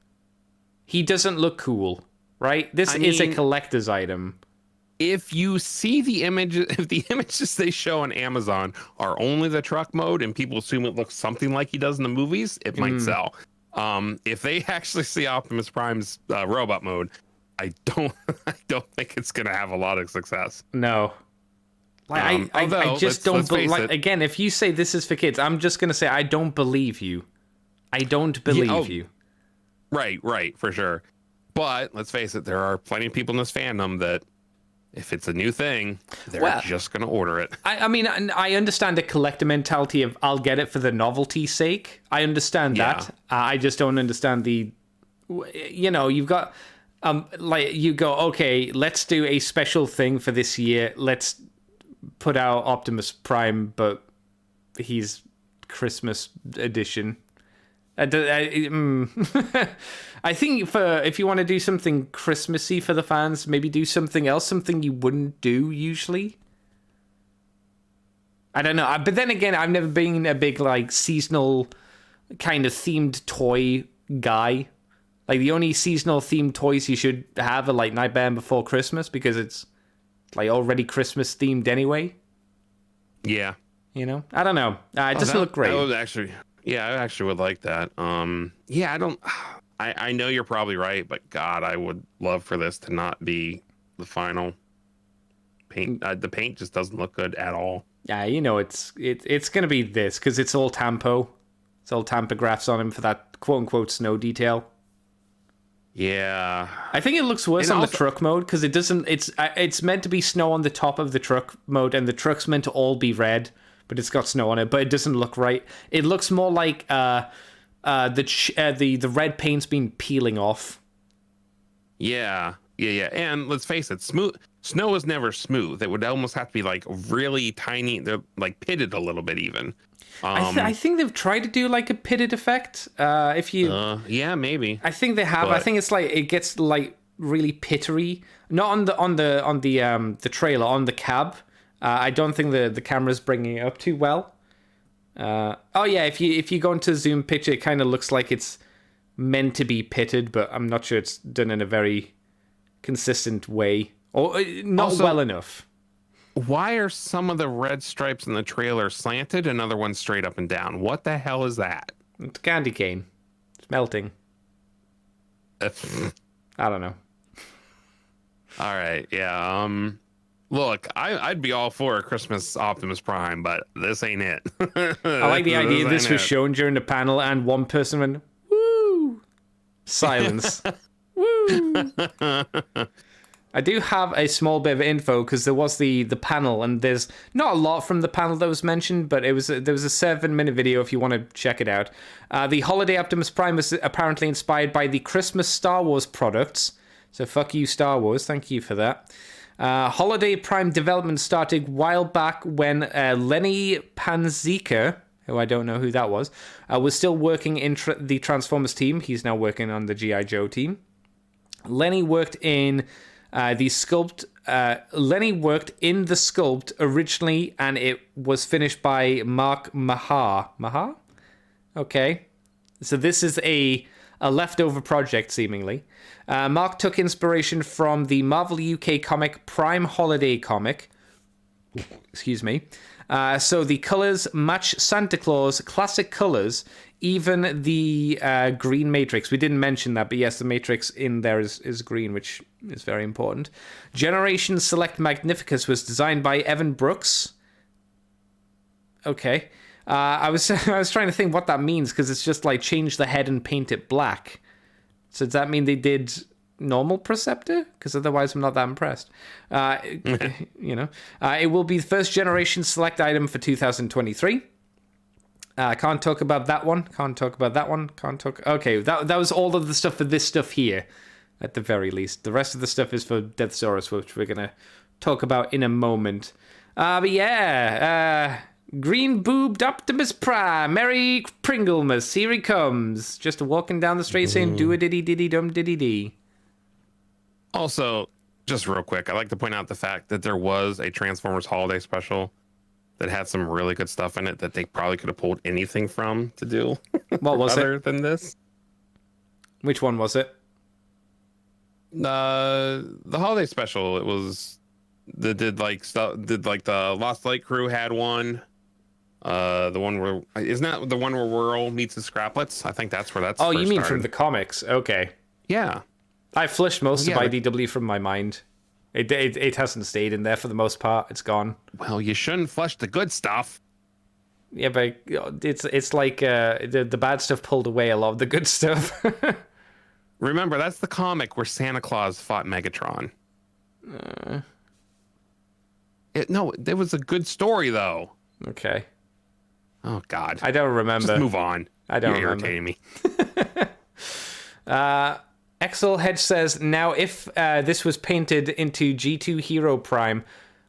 He doesn't look cool, right? This is a collector's item. if you see the images, if the images they show on Amazon are only the truck mode and people assume it looks something like he does in the movies, it might sell. If they actually see Optimus Prime's robot mode, I don't think it's gonna have a lot of success. No. Like, I just don't believe. Like, again, if you say this is for kids, I'm just gonna say I don't believe you. I don't believe you. Right, for sure. But let's face it, there are plenty of people in this fandom that, if it's a new thing, they're just going to order it. I mean, I understand the collector mentality of I'll get it for the novelty's sake. I understand that. I just don't understand the, you've got, like, you go, okay, let's do a special thing for this year. Let's put out Optimus Prime, but he's Christmas edition. I think if you want to do something Christmassy for the fans, maybe do something else, something you wouldn't do usually. I don't know. But then again, I've never been a big like seasonal kind of themed toy guy. Like the only seasonal themed toys you should have are like Nightmare Before Christmas because it's like already Christmas themed anyway. Yeah. I don't know. It doesn't look great. That was actually... Yeah, I actually would like that. I know you're probably right, but God, I would love for this to not be the final paint. The paint just doesn't look good at all. Yeah, it's going to be this because it's all Tampo. It's all Tampagraphs on him for that quote unquote snow detail. Yeah. I think it looks worse on the truck mode because it doesn't. It's meant to be snow on the top of the truck mode, and the truck's meant to all be red. But it's got snow on it, but it doesn't look right. It looks more like the red paint's been peeling off. Yeah. And let's face it, snow is never smooth. It would almost have to be like really tiny. They're like pitted a little bit even. I think they've tried to do like a pitted effect. Yeah, maybe. I think they have. I think it's like it gets like really pittery. Not on the trailer, on the cab. I don't think the camera's bringing it up too well. If you go into a zoom picture, it kind of looks like it's meant to be pitted, but I'm not sure it's done in a very consistent way or not well enough. Why are some of the red stripes in the trailer slanted and other ones straight up and down? What the hell is that? It's candy cane. It's melting. I don't know. All right, yeah. Look, I'd be all for a Christmas Optimus Prime, but this ain't it. I like the idea this was shown during the panel and one person went, woo! Silence. Woo! I do have a small bit of info because there was the panel and there's not a lot from the panel that was mentioned, but there was a 7-minute video if you want to check it out. The Holiday Optimus Prime was apparently inspired by the Christmas Star Wars products. So fuck you, Star Wars. Thank you for that. Holiday Prime development started a while back when Lenny Panzica, who I don't know who that was still working in the Transformers team. He's now working on the G.I. Joe team. Lenny worked in the sculpt. Lenny worked in the sculpt originally, and it was finished by Mark Mahar. Mahar? Okay. So this is a leftover project, seemingly. Mark took inspiration from the Marvel UK comic Prime Holiday comic. Excuse me. So the colors match Santa Claus classic colors, even the green matrix. We didn't mention that, but yes, the matrix in there is green, which is very important. Generation Select Magnificus was designed by Evan Brooks. Okay. I was trying to think what that means because it's just like change the head and paint it black. So does that mean they did normal Perceptor? Because otherwise I'm not that impressed. It will be the first generation select item for 2023. Can't talk about that one. Okay, that was all of the stuff for this stuff here, at the very least. The rest of the stuff is for Deathsarus, which we're going to talk about in a moment. Green boobed Optimus Prime, Merry Pringlemas, here he comes. Just walking down the street saying, do a diddy diddy dum diddy dee. Also, just real quick, I'd like to point out the fact that there was a Transformers Holiday Special that had some really good stuff in it that they probably could have pulled anything from to do. What was other than this? Which one was it? The Holiday Special. It was that did like stuff. Did like the Lost Light crew had one. The one where isn't that the one where Whirl meets the Scraplets? I think that's where that's. Oh, first you mean started. from the comics? Okay. Yeah. I flushed most Yeah, of IDW from my mind. It hasn't stayed in there for the most part. It's gone. Well, you shouldn't flush the good stuff. Yeah, but it's like the bad stuff pulled away a lot of the good stuff. Remember, that's the comic where Santa Claus fought Megatron. No, it was a good story though. Okay. Oh God, I don't remember. Just move on. I don't You're remember. irritating me. Exel Hedge says, now if this was painted into G2 Hero Prime,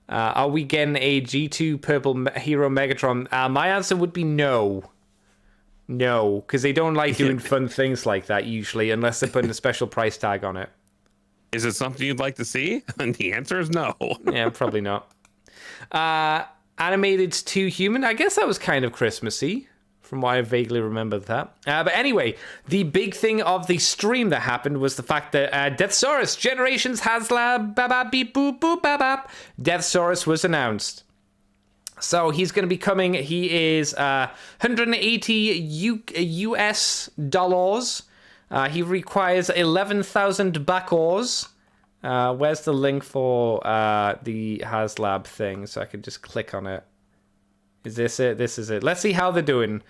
are we getting a G2 Purple Hero Megatron? My answer would be no. No, because they don't like doing fun things like that usually, unless they're putting a special price tag on it. Is it something you'd like to see? And the answer is no. Yeah, probably not. Animated's Too Human. I guess that was kind of Christmassy, from what I vaguely remember that. But anyway, the big thing of the stream that happened was the fact that Deathsarus Generations Haslab babap beep boop boop babap Deathsarus was announced. So he's going to be coming. He is 180 US dollars. He requires 11,000 backors. Where's the link for the Haslab thing? So I can just click on it. Is this it? This is it. Let's see how they're doing.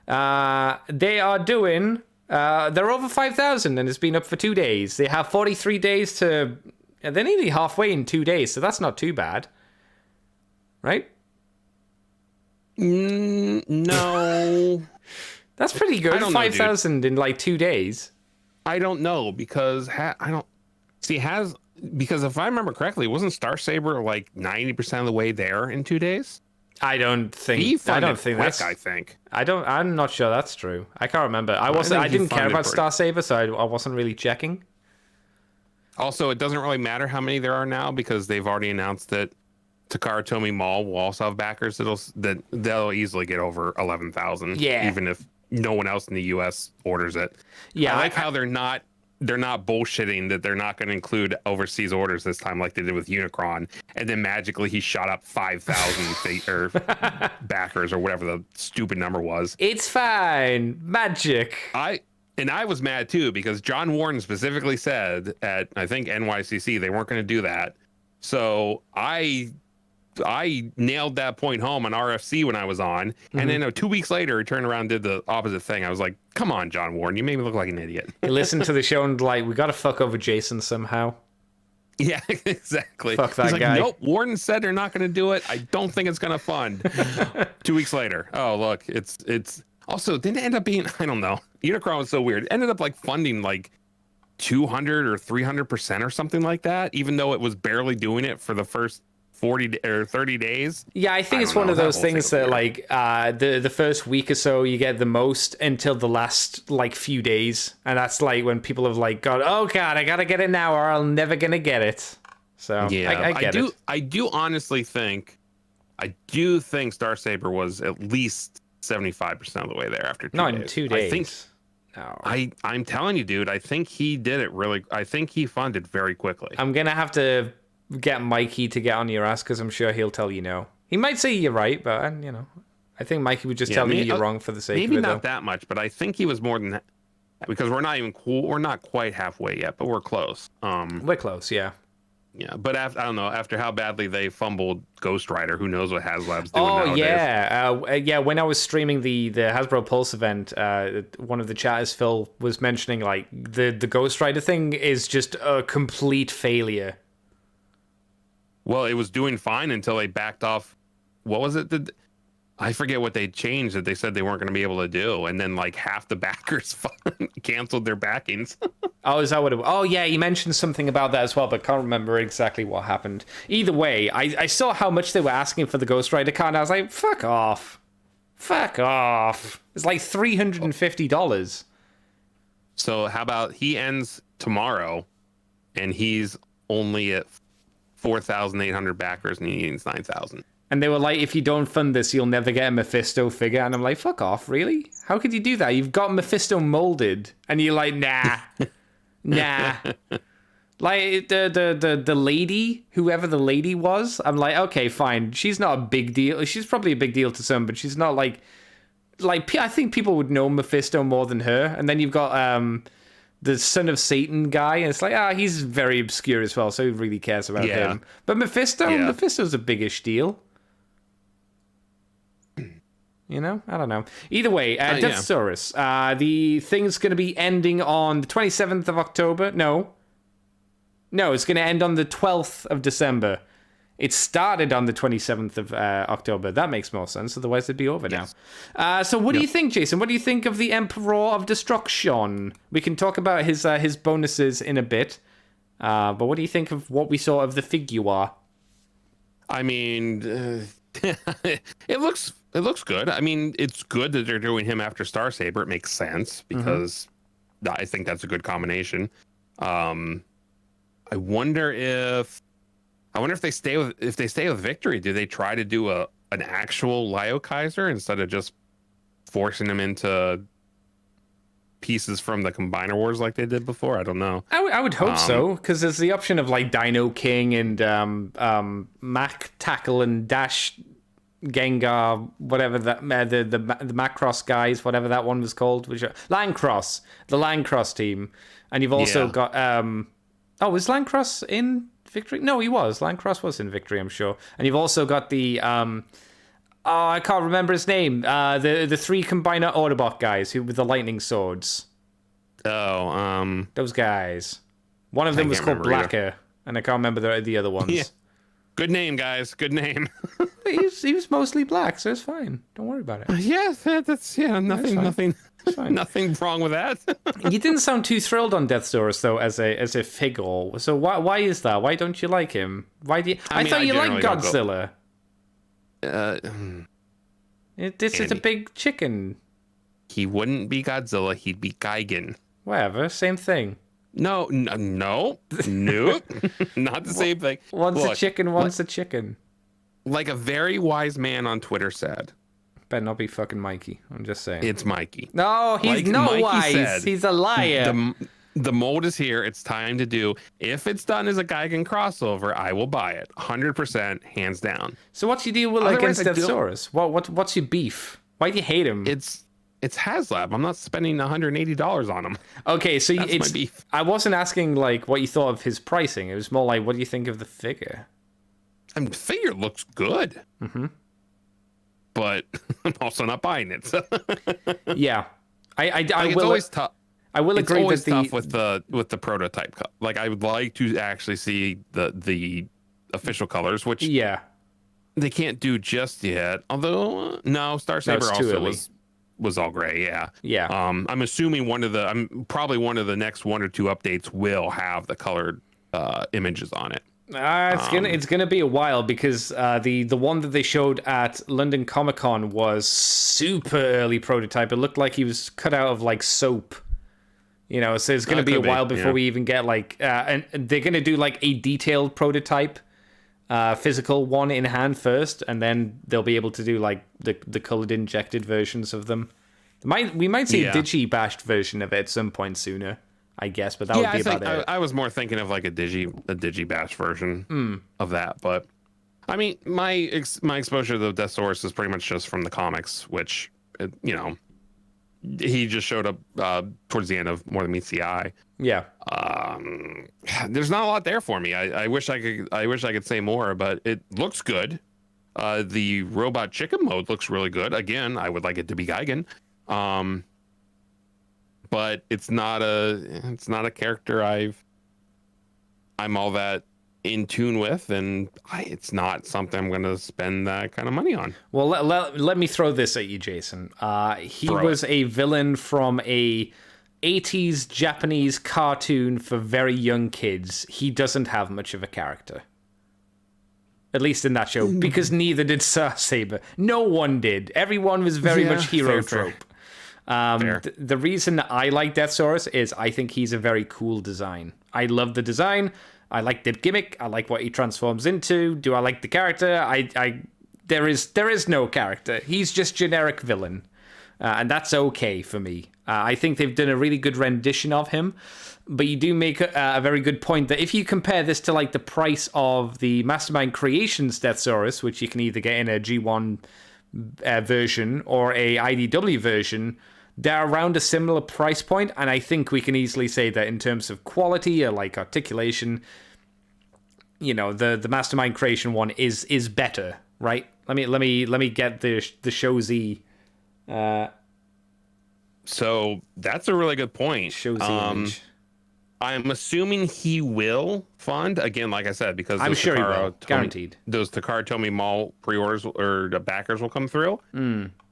They are doing... they're over 5,000 and it's been up for 2 days. They have 43 days to... They're nearly halfway in 2 days, so that's not too bad. Right? No. That's pretty good. I don't know, 5,000 in like 2 days. I don't know because I don't see because if I remember correctly, wasn't Star Saber like 90% of the way there in 2 days? I don't think. He I don't funded think quick, that's. I think. I'm not sure that's true. I can't remember. I think he didn't care funded about pretty- Star Saber, so I wasn't really checking. Also, it doesn't really matter how many there are now because they've already announced that Takara Tomy Mall will also have backers they'll easily get over 11,000. Yeah. Even if no one else in the US orders it. Yeah, I like how they're not bullshitting that they're not going to include overseas orders this time like they did with Unicron, and then magically he shot up 5,000 or backers or whatever the stupid number was. It's fine. Magic. I was mad too because John Warren specifically said at I think NYCC they weren't going to do that. So I nailed that point home on RFC when I was on, and then 2 weeks later he turned around and did the opposite thing. I was like, "Come on, John Warren, you made me look like an idiot." You listen to the show and like, we got to fuck over Jason somehow. Yeah, exactly. Fuck that He's like, guy. Nope, Warden said they're not going to do it. I don't think it's going to fund. 2 weeks later, oh look, it's also didn't it end up being I don't know. Unicron was so weird. It ended up like funding like 200 or 300% or something like that, even though it was barely doing it for the first 40 or 30 days. Yeah, I think it's don't one know. of That those whole thing things was that weird. like the first week or so you get the most until the last like few days, and that's like when people have like got, oh god, I gotta get it now or I'm never gonna get it. So Yeah, I get it. I do honestly think Star Saber was at least 75% of the way there after 2 Not days. in 2 days. I think No. I'm telling you, dude, I think he did it really. I think he funded very quickly. I'm gonna have to get Mikey to get on your ass because I'm sure he'll tell you no. He might say you're right, but I think Mikey would just tell you you're wrong for the sake maybe of it. not Though. that much, but I think he was more than that because we're not quite halfway yet, but we're close. We're close, yeah. Yeah, but after I don't know after how badly they fumbled Ghost Rider, who knows what Haslab's doing Oh nowadays. yeah, When I was streaming the Hasbro Pulse event, one of the chatters, Phil, was mentioning like the Ghost Rider thing is just a complete failure. Well, it was doing fine until they backed off. What was it? I forget what they changed that they said they weren't going to be able to do, and then like half the backers canceled their backings. Oh, is that what it was? Oh, yeah, you mentioned something about that as well, but can't remember exactly what happened. Either way, I saw how much they were asking for the Ghost Rider card, and I was like, fuck off. Fuck off. It's like $350. So how about he ends tomorrow, and he's only at 4,800 backers, and he needs 9,000. And they were like, if you don't fund this, you'll never get a Mephisto figure. And I'm like, fuck off, really? How could you do that? You've got Mephisto molded, and you're like, nah. Nah. Like the lady, whoever the lady was, I'm like, okay, fine. She's not a big deal. She's probably a big deal to some, but she's not like I think people would know Mephisto more than her. And then you've got the son of Satan guy, and it's like, he's very obscure as well, so who really cares about him? But Mephisto's a biggish deal. You know? I don't know. Either way, Deathsarus. The thing's going to be ending on the 27th of October. No, it's going to end on the 12th of December. It started on the 27th of October. That makes more sense. Otherwise, it'd be over now. So what do you think, Jason? What do you think of the Emperor of Destruction? We can talk about his bonuses in a bit. But what do you think of what we saw of the figure? I mean, it looks good. I mean, it's good that they're doing him after Starsaber. It makes sense because I think that's a good combination. I wonder if they stay with Victory. Do they try to do an actual Lio Kaiser instead of just forcing him into pieces from the Combiner Wars like they did before? I don't know. I would hope so, because there's the option of like Dino King and Mac Tackle and Dash Gengar, whatever that the Macross guys, whatever that one was called, which Landcross, the Landcross team, and you've also got was Landcross in Victory? No, he was. Landcross was in Victory, I'm sure. And you've also got the I can't remember his name. The three Combiner Autobot guys who with the lightning swords. Those guys. One of them was called Blacker, and I can't remember the other ones. Yeah. Good name, guys. Good name. he was mostly black, so it's fine. Don't worry about it. Nothing wrong with that. You didn't sound too thrilled on Deathsarus though, as a figure. So why is that? Why don't you like him? Why do you? I thought you liked Godzilla. This is a big chicken. He wouldn't be Godzilla. He'd be Gigan. Whatever, same thing. No, not the same thing. One's a chicken, one's a chicken. Like a very wise man on Twitter said. Better not be fucking Mikey. I'm just saying. It's Mikey. No, he's wise. Said, he's a liar. The mold is here. It's time to do. If it's done as a Gigan crossover, I will buy it. 100%, hands down. So what's your deal with against Deathsarus? What's your beef? Why do you hate him? It's Haslab. I'm not spending $180 on him. Okay, so that's my beef. I wasn't asking like what you thought of his pricing. It was more like, what do you think of the figure? The figure looks good. But I'm also not buying it. So. Yeah, I it's will. Always tough. I will agree. It's always tough with the prototype. Like I would like to actually see the official colors, which they can't do just yet. Although no, Starsaber also was all gray. Yeah. I'm assuming probably one of the next one or two updates will have the colored images on it. It's gonna be a while because the one that they showed at London Comic Con was super early prototype. It looked like he was cut out of like soap. You know, so it's gonna be a while before we even get like and they're gonna do like a detailed prototype physical one in hand first, and then they'll be able to do like the colored injected versions of them. We might see a digi-bashed version of it at some point sooner, I guess, but that would be about it. I was more thinking of like a digi-bash version of that, but I mean, my exposure to the Deathsarus is pretty much just from the comics, which he just showed up towards the end of More Than Meets the Eye. Yeah. There's not a lot there for me. I wish I could say more, but it looks good. The robot chicken mode looks really good. Again, I would like it to be Gigan. But it's not a character I'm all that in tune with, and it's not something I'm going to spend that kind of money on. Well, let me throw this at you, Jason. He was a villain from a 80s Japanese cartoon for very young kids. He doesn't have much of a character. At least in that show, because neither did Starsaber. No one did. Everyone was very much hero trope. The reason I like Deathsarus is I think he's a very cool design. I love the design. I like the gimmick. I like what he transforms into. Do I like the character? There is no character. He's just generic villain. And that's okay for me. I think they've done a really good rendition of him. But you do make a very good point that if you compare this to like the price of the Mastermind Creations Deathsarus, which you can either get in a G1 version or a IDW version, they're around a similar price point, and I think we can easily say that in terms of quality or like articulation, you know, the Mastermind Creation one is better, right? Let me get the Show Z. So that's a really good point. Show Z image. I'm assuming he will fund again, like I said, because I'm sure he will, guaranteed. Those Takara Tomy Mall pre-orders or the backers will come through.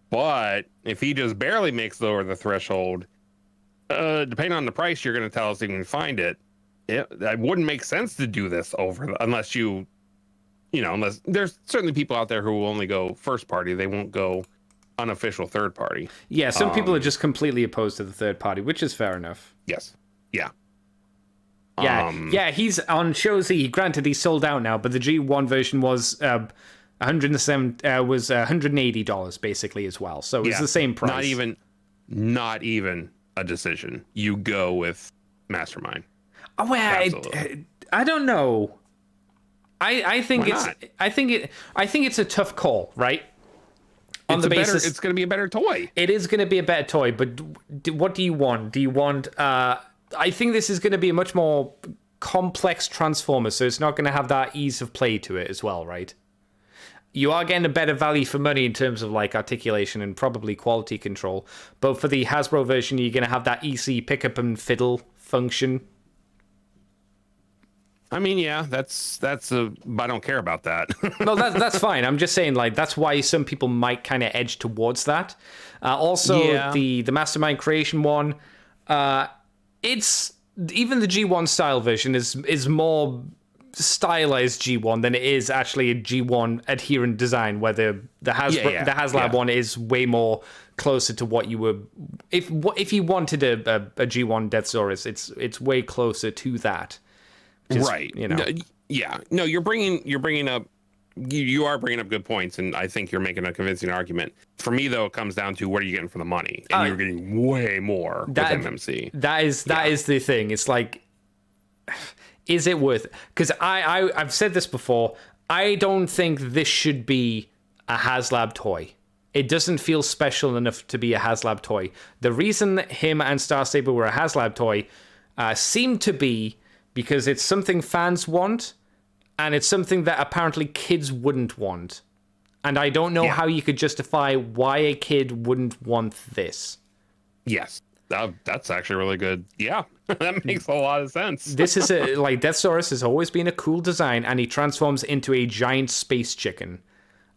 But if he just barely makes over the threshold, depending on the price, you're going to tell us he can find it. It wouldn't make sense to do this unless unless there's certainly people out there who will only go first party. They won't go unofficial third party. Yeah, some people are just completely opposed to the third party, which is fair enough. Yes. Yeah. Yeah, he's on Show Z. Granted, he's sold out now, but the G1 version was $180 basically as well. So it's the same price. Not even a decision. You go with Mastermind. Oh, well, I don't know. I think it's a tough call, right? It's going to be a better toy. It is going to be a better toy, but what do you want? Do you want? I think this is going to be a much more complex Transformer, so it's not going to have that ease of play to it as well, right? You are getting a better value for money in terms of like articulation and probably quality control, but for the Hasbro version, you're going to have that EC pick up and fiddle function. I mean, yeah, but I don't care about that. No, that's fine. I'm just saying, like, that's why some people might kind of edge towards that. The Mastermind Creation one, it's even the G1 style version is more stylized G1 than it is actually a G1 adherent design, where the Haslab one is way more closer to what you were. If you wanted a G1 Deathsarus, it's way closer to that. Right. You know. No, you're bringing up good points, and I think you're making a convincing argument. For me, though, it comes down to what are you getting for the money, and you're getting way more with MMC. That is the thing. It's like, is it worth it? Because I've said this before. I don't think this should be a Haslab toy. It doesn't feel special enough to be a Haslab toy. The reason him and Star Saber were a Haslab toy seemed to be because it's something fans want, and it's something that apparently kids wouldn't want. And I don't know how you could justify why a kid wouldn't want this. Yes, that's actually really good. Yeah, that makes a lot of sense. This is Deathsarus has always been a cool design, and he transforms into a giant space chicken.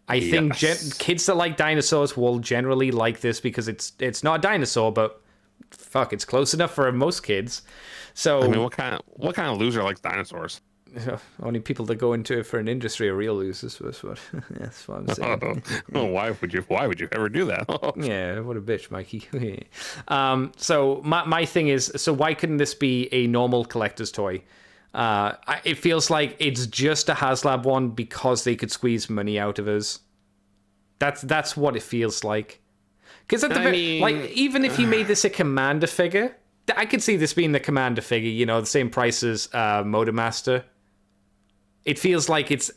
I think kids that like dinosaurs will generally like this because it's not a dinosaur, but fuck, it's close enough for most kids. So I mean, what kind of loser likes dinosaurs? Only people that go into it for an industry are real losers. That's what I'm saying. Why would you ever do that? Yeah, what a bitch, Mikey. So my thing is, so why couldn't this be a normal collector's toy? It feels like it's just a Haslab one because they could squeeze money out of us. That's what it feels like. Because even if you made this a Commander figure, I could see this being the Commander figure, you know, the same price as Motormaster. It feels like it's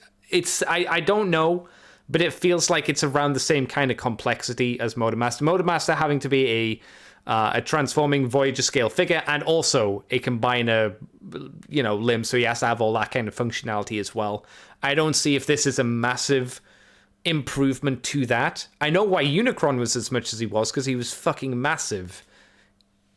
I don't know, but it feels like it's around the same kind of complexity as Motormaster. Motormaster having to be a transforming Voyager scale figure, and also a combiner, you know, limb, so he has to have all that kind of functionality as well. I don't see if this is a massive improvement to that. I know why Unicron was as much as he was, because he was fucking massive.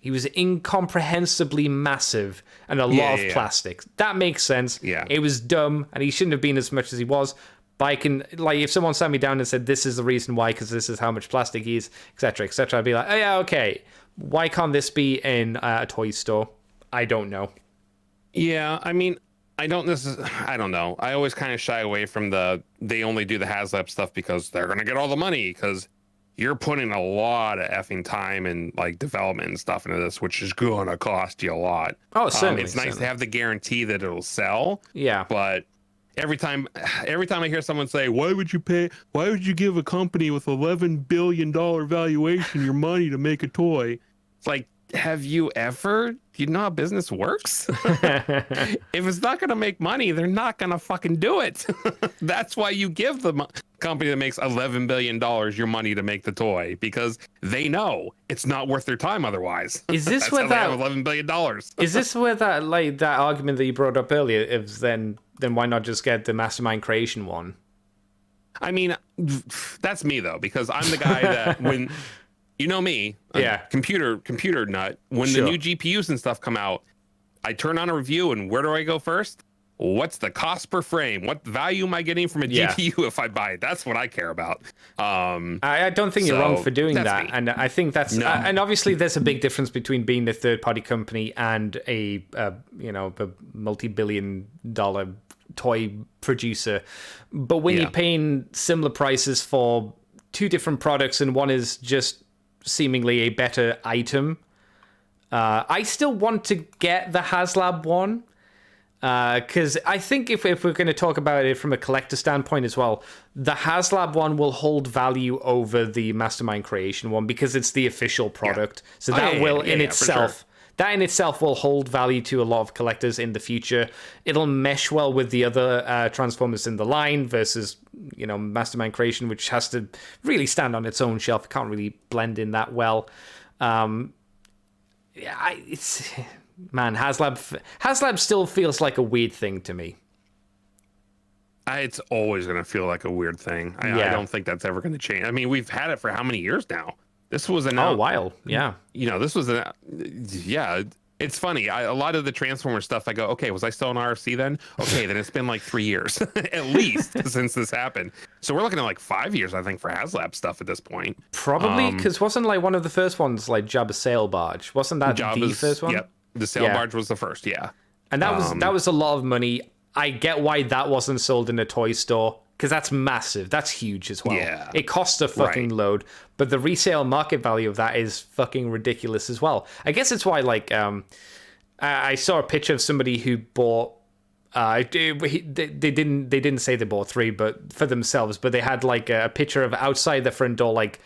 He was incomprehensibly massive and a lot of plastic. That makes sense. Yeah. It was dumb, and he shouldn't have been as much as he was. But I can, if someone sat me down and said, this is the reason why, because this is how much plastic he is, etc., I'd be like, oh yeah, okay. Why can't this be in a toy store? I don't know. Yeah, I mean, I don't know. I always kind of shy away from they only do the Haslab stuff because they're going to get all the money, because you're putting a lot of effing time and like development and stuff into this, which is going to cost you a lot. Oh, certainly. It's nice to have the guarantee that it'll sell. Yeah. But every time I hear someone say, why would you give a company with $11 billion valuation your money to make a toy? It's like, have you ever? Do you know how business works? If it's not going to make money, they're not going to fucking do it. That's why you give the company that makes $11 billion your money to make the toy, because they know it's not worth their time otherwise. Is this That's where how that they have $11 billion? is this where that like that argument that you brought up earlier is then why not just get the Mastermind Creation one? I mean, that's me though, because I'm the guy that when you know me, computer nut. When Sure. the new GPUs and stuff come out, I turn on a review, and where do I go first? What's the cost per frame? What value am I getting from a GPU if I buy it? That's what I care about. I don't think you're wrong for doing that, me. and I think that's and obviously there's a big difference between being a third-party company and a multi-billion-dollar toy producer. But when you're paying similar prices for two different products, and one is just seemingly a better item, I still want to get the Haslab one. Because I think if we're going to talk about it from a collector standpoint as well, the Haslab one will hold value over the Mastermind Creation one because it's the official product. So that that in itself will hold value to a lot of collectors in the future. It'll mesh well with the other Transformers in the line versus, Mastermind Creation, which has to really stand on its own shelf. It can't really blend in that well. Man, Haslab still feels like a weird thing to me. It's always going to feel like a weird thing. I don't think that's ever going to change. I mean, we've had it for how many years now? This was a while. Yeah. This was it's funny. A lot of the Transformer stuff, I go, okay, was I still in RFC then? Okay, then it's been like 3 years at least since this happened. So we're looking at like 5 years, I think, for Haslab stuff at this point. Probably, because wasn't like one of the first ones like Jabba's Sail Barge? Wasn't that the first one? Yep. The sail barge was the first, and that was a lot of money. I get why that wasn't sold in a toy store, because that's massive. That's huge as well. Yeah. It costs a fucking load, but the resale market value of that is fucking ridiculous as well. I guess it's why, like, I saw a picture of somebody who bought. They didn't say they bought 3, but for themselves. But they had like a picture of outside the front door, like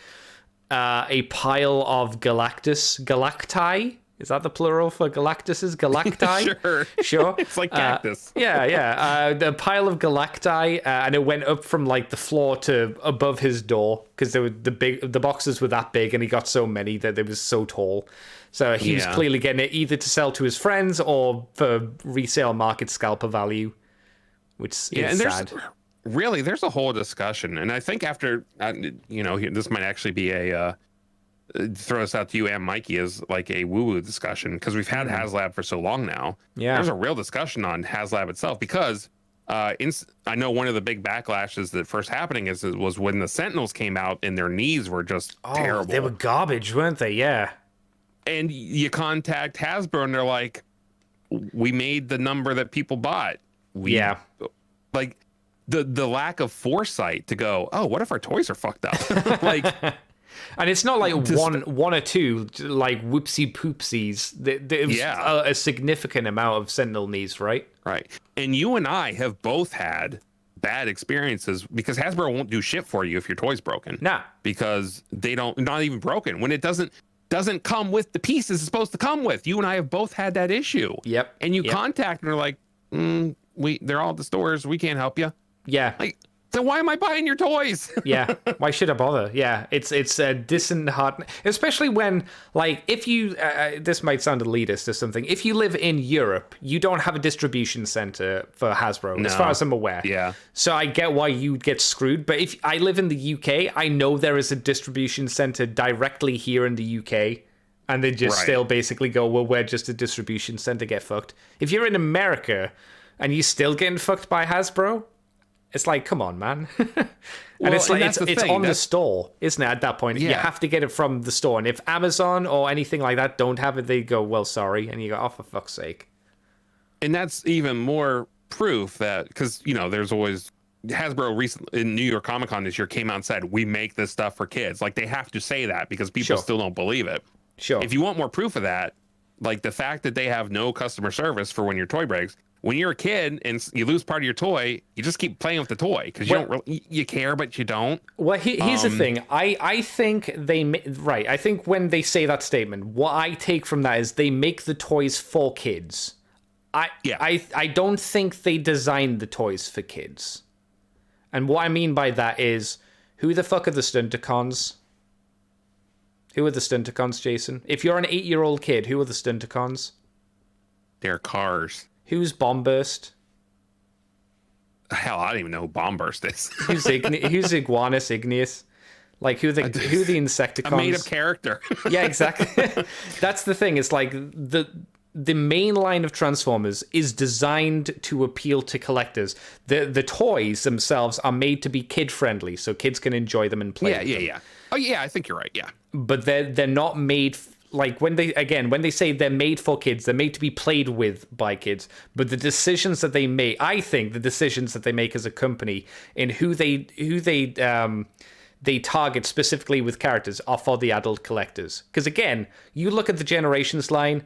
a pile of Galacti. Is that the plural for Galactuses? Galacti? Sure. It's like cactus. The pile of Galacti, and it went up from like the floor to above his door because the boxes were that big, and he got so many that they was so tall. So he was clearly getting it either to sell to his friends or for resale market scalper value, which is sad. There's a whole discussion, and I think after this might actually be a. Throw this out to you and Mikey as like a woo-woo discussion, because we've had Haslab for so long now. Yeah, there's a real discussion on Haslab itself, because I know one of the big backlashes that first happening was when the Sentinels came out and their knees were just terrible. They were garbage, weren't they? Yeah. And you contact Hasbro and they're like, we made the number that people bought. Like the lack of foresight to go, oh, what if our toys are fucked up? Like. And it's not like one or two, like whoopsie poopsies. It was a significant amount of Sentinel knees, right? Right. And you and I have both had bad experiences because Hasbro won't do shit for you if your toy's broken. Nah. Because not even broken. When it doesn't come with the pieces it's supposed to come with. You and I have both had that issue. Yep. And you contact and they're like, they're all at the stores. We can't help you. Yeah. Like, so why am I buying your toys? Yeah, why should I bother? Yeah, it's disheartening, especially when, like, if you this might sound elitist or something. If you live in Europe, you don't have a distribution center for Hasbro, as far as I'm aware. Yeah. So I get why you'd get screwed. But if I live in the UK, I know there is a distribution center directly here in the UK, and they just still basically go, well, we're just a distribution center, get fucked. If you're in America and you're still getting fucked by Hasbro, it's like, come on, man. And it's like it's on the store, isn't it? At that point, you have to get it from the store. And if Amazon or anything like that don't have it, they go, well, sorry, and you go, oh, for fuck's sake. And that's even more proof that, because there's always Hasbro recently in New York Comic Con this year came out and said, we make this stuff for kids. Like, they have to say that because people still don't believe it. Sure. If you want more proof of that, like the fact that they have no customer service for when your toy breaks. when you're a kid and you lose part of your toy, you just keep playing with the toy because you don't really, you care, but you don't. Well, here's the thing. I think right. I think when they say that statement, what I take from that is they make the toys for kids. I don't think they designed the toys for kids. And what I mean by that is, who the fuck are the Stunticons? Who are the Stunticons, Jason? If you're an 8-year-old kid, who are the Stunticons? They're cars. Who's Bombburst? Hell, I don't even know who Bombburst is. Who's Iguanus Igneous? Like, who the Insecticons? A made-up character. Yeah, exactly. That's the thing. It's like the main line of Transformers is designed to appeal to collectors. The toys themselves are made to be kid-friendly, so kids can enjoy them and play with them. Yeah. Oh, yeah, I think you're right, yeah. But they're not made... Like, when they say they're made for kids, they're made to be played with by kids. But the decisions that they make... I think the decisions that they make as a company in who they target specifically with characters are for the adult collectors. Because, again, you look at the Generations line...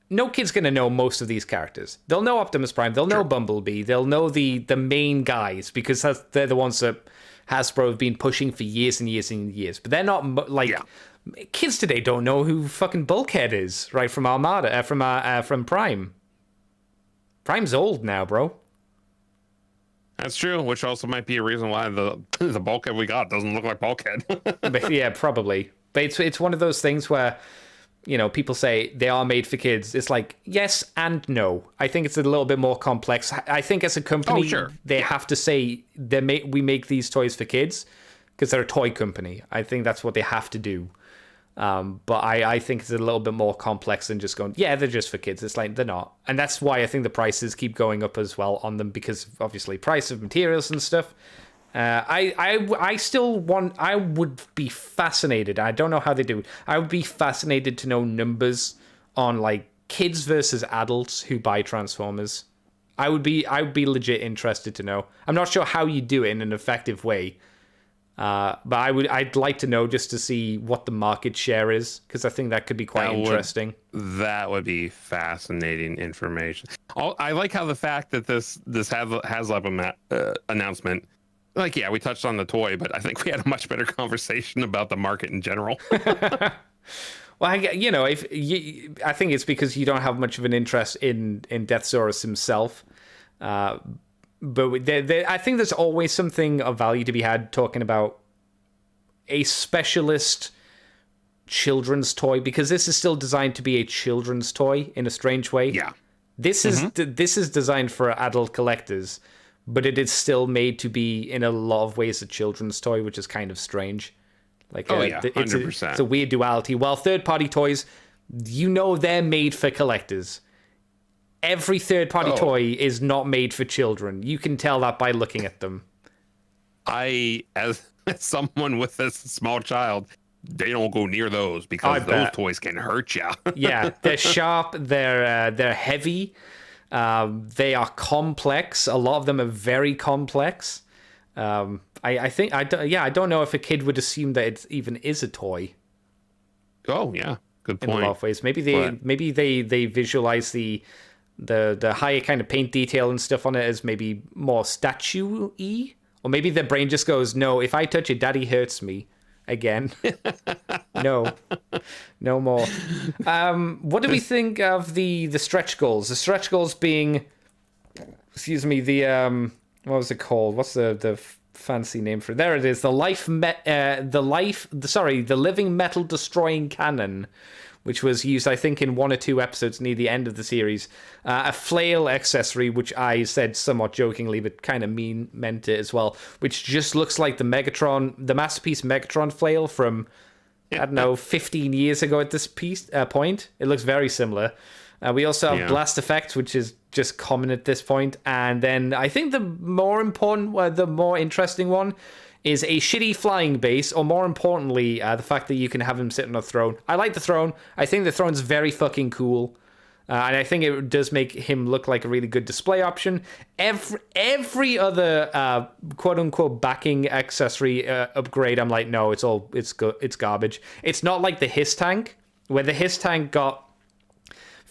No kid's going to know most of these characters. They'll know Optimus Prime. They'll know Bumblebee. They'll know the main guys because they're the ones that Hasbro have been pushing for years and years and years. But they're not kids today don't know who fucking Bulkhead is, right? From Armada, from Prime. Prime's old now, bro. That's true, which also might be a reason why the Bulkhead we got doesn't look like Bulkhead. But yeah, probably. But it's one of those things where, you know, people say they are made for kids. It's like, yes and no. I think it's a little bit more complex. I think as a company, they have to say we make these toys for kids because they're a toy company. I think that's what they have to do. But I think it's a little bit more complex than just going, yeah, they're just for kids. It's like, they're not. And that's why I think the prices keep going up as well on them because obviously price of materials and stuff. I would be fascinated. I don't know how they do it. I would be fascinated to know numbers on like kids versus adults who buy Transformers. I would be legit interested to know. I'm not sure how you do it in an effective way. But I'd like to know just to see what the market share is because I think that could be quite interesting. That would be fascinating information. I like how the fact that this Haslab announcement. Like, yeah, we touched on the toy, but I think we had a much better conversation about the market in general. Well, I think it's because you don't have much of an interest in Deathsarus himself. But I think there's always something of value to be had talking about a specialist children's toy, because this is still designed to be a children's toy in a strange way. Yeah. This is designed for adult collectors. But it is still made to be, in a lot of ways, a children's toy, which is kind of strange. Like, 100%. It's a weird duality. While third-party toys, they're made for collectors. Every third-party toy is not made for children. You can tell that by looking at them. As someone with a small child, they don't go near those because those toys can hurt you. Yeah, they're sharp. They're heavy. They are complex. A lot of them are very complex. I don't know if a kid would assume that it even is a toy. Oh yeah, good point. In a lot of ways, maybe they visualize the higher kind of paint detail and stuff on it as maybe more statue-y, or maybe their brain just goes, no, if I touch it, Daddy hurts me. Again. No more. What do we think of the stretch goals? The stretch goals being, what was it called? What's the fancy name for it? There it is. The living metal destroying cannon, which was used, I think, in 1 or 2 episodes near the end of the series. A flail accessory, which I said somewhat jokingly, but kind of meant it as well, which just looks like the Masterpiece Megatron flail from, 15 years ago at this point. It looks very similar. We also have Blast Effect, which is just common at this point. And then I think the more interesting one is a shitty flying base, or more importantly, the fact that you can have him sit on a throne. I like the throne. I think the throne's very fucking cool. And I think it does make him look like a really good display option. Every other quote-unquote backing accessory upgrade, I'm like, no, it's garbage. It's not like the Hiss Tank, where the Hiss Tank got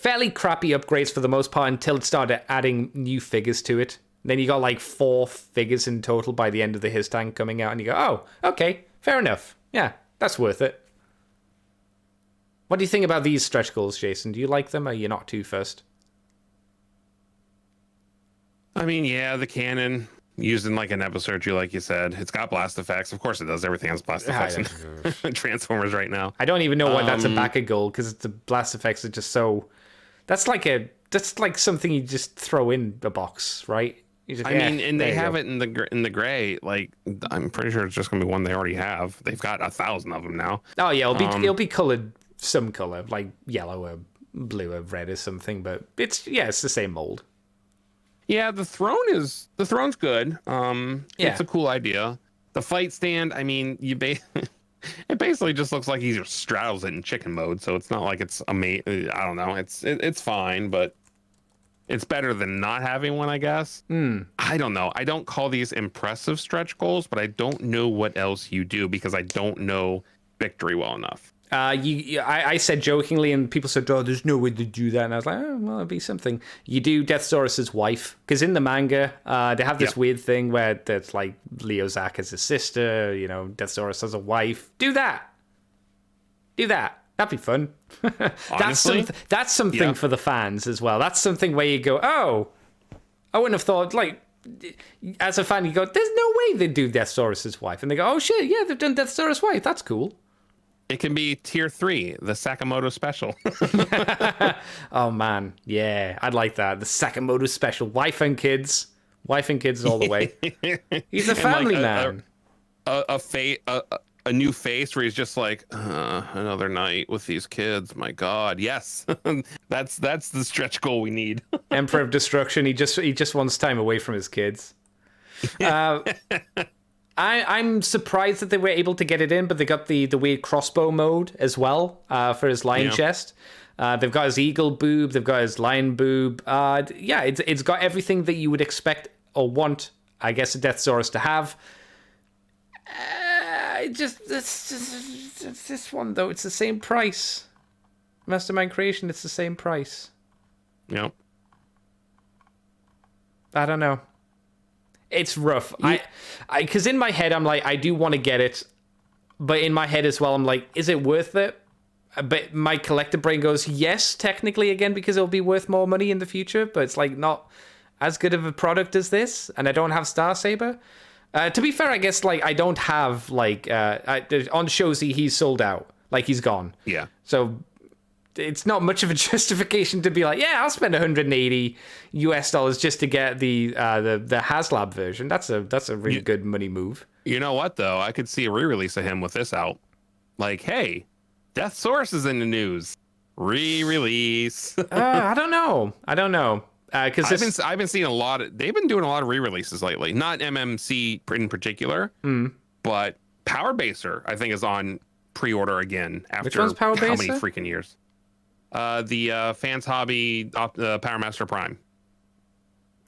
fairly crappy upgrades for the most part until it started adding new figures to it. Then you got like 4 figures in total by the end of the His Tank coming out, and you go, oh, okay, fair enough. Yeah, that's worth it. What do you think about these stretch goals, Jason? Do you like them, or are you not too fussed? I mean, yeah, the cannon used in like an episode, like you said, it's got blast effects. Of course it does. Everything has blast effects in Transformers right now. I don't even know why that's a back of gold, because the blast effects are just so... That's like something you just throw in a box, right? Just, I mean, and they have it in the gray. Like, I'm pretty sure it's just gonna be one they already have. They've got 1,000 of them now. Oh yeah, it'll be colored some color, like yellow or blue or red or something. But it's the same mold. Yeah, the throne's good. It's a cool idea. The fight stand, I mean, it basically just looks like he just straddles it in chicken mode. So it's not like it's amazing. I don't know. It's fine, but it's better than not having one, I guess. I don't know. I don't call these impressive stretch goals, but I don't know what else you do because I don't know Victory well enough. I said jokingly, and people said, "Oh, there's no way to do that." And I was like, "Oh, well, it'll be something." You do Deathsarus' wife, because in the manga, they have this weird thing where that's like Leo Zach as his sister. You know, Deathsarus as a wife. Do that. That'd be fun. Honestly, that's something for the fans as well. That's something where you go, "Oh, I wouldn't have thought." Like, as a fan, you go, "There's no way they'd do Deathsarus' wife," and they go, "Oh shit, yeah, they've done Deathsarus' wife. That's cool." It can be tier 3, the Sakamoto special. Oh man, yeah, I'd like that. The Sakamoto special, wife and kids all the way. He's a family man. A new face where he's just like, another night with these kids. My God, yes, that's the stretch goal we need. Emperor of Destruction. He just wants time away from his kids. I'm surprised that they were able to get it in, but they got the weird crossbow mode as well for his lion chest. They've got his eagle boob. They've got his lion boob. It's got everything that you would expect or want, I guess, a Deathsarus to have. It's this one, though. It's the same price. Mastermind Creation, it's the same price. Yep. I don't know. It's rough. Because in my head, I'm like, I do want to get it. But in my head as well, I'm like, is it worth it? But my collector brain goes, yes, technically, again, because it'll be worth more money in the future. But it's like not as good of a product as this. And I don't have Star Saber. To be fair, I guess like I don't have like on Shozi, he's sold out. Like he's gone. Yeah. So it's not much of a justification to be like, yeah, I'll spend $180 just to get the Haslab version. That's a really good money move. You know what though? I could see a re-release of him with this out. Like, hey, Deathsarus is in the news. Re-release. I don't know. Because I've been seeing they've been doing a lot of re-releases lately. Not MMC in particular, but Power Baser I think is on pre-order again after Which one's Power how Baser? many freaking years? The Fans Hobby Power Master Prime.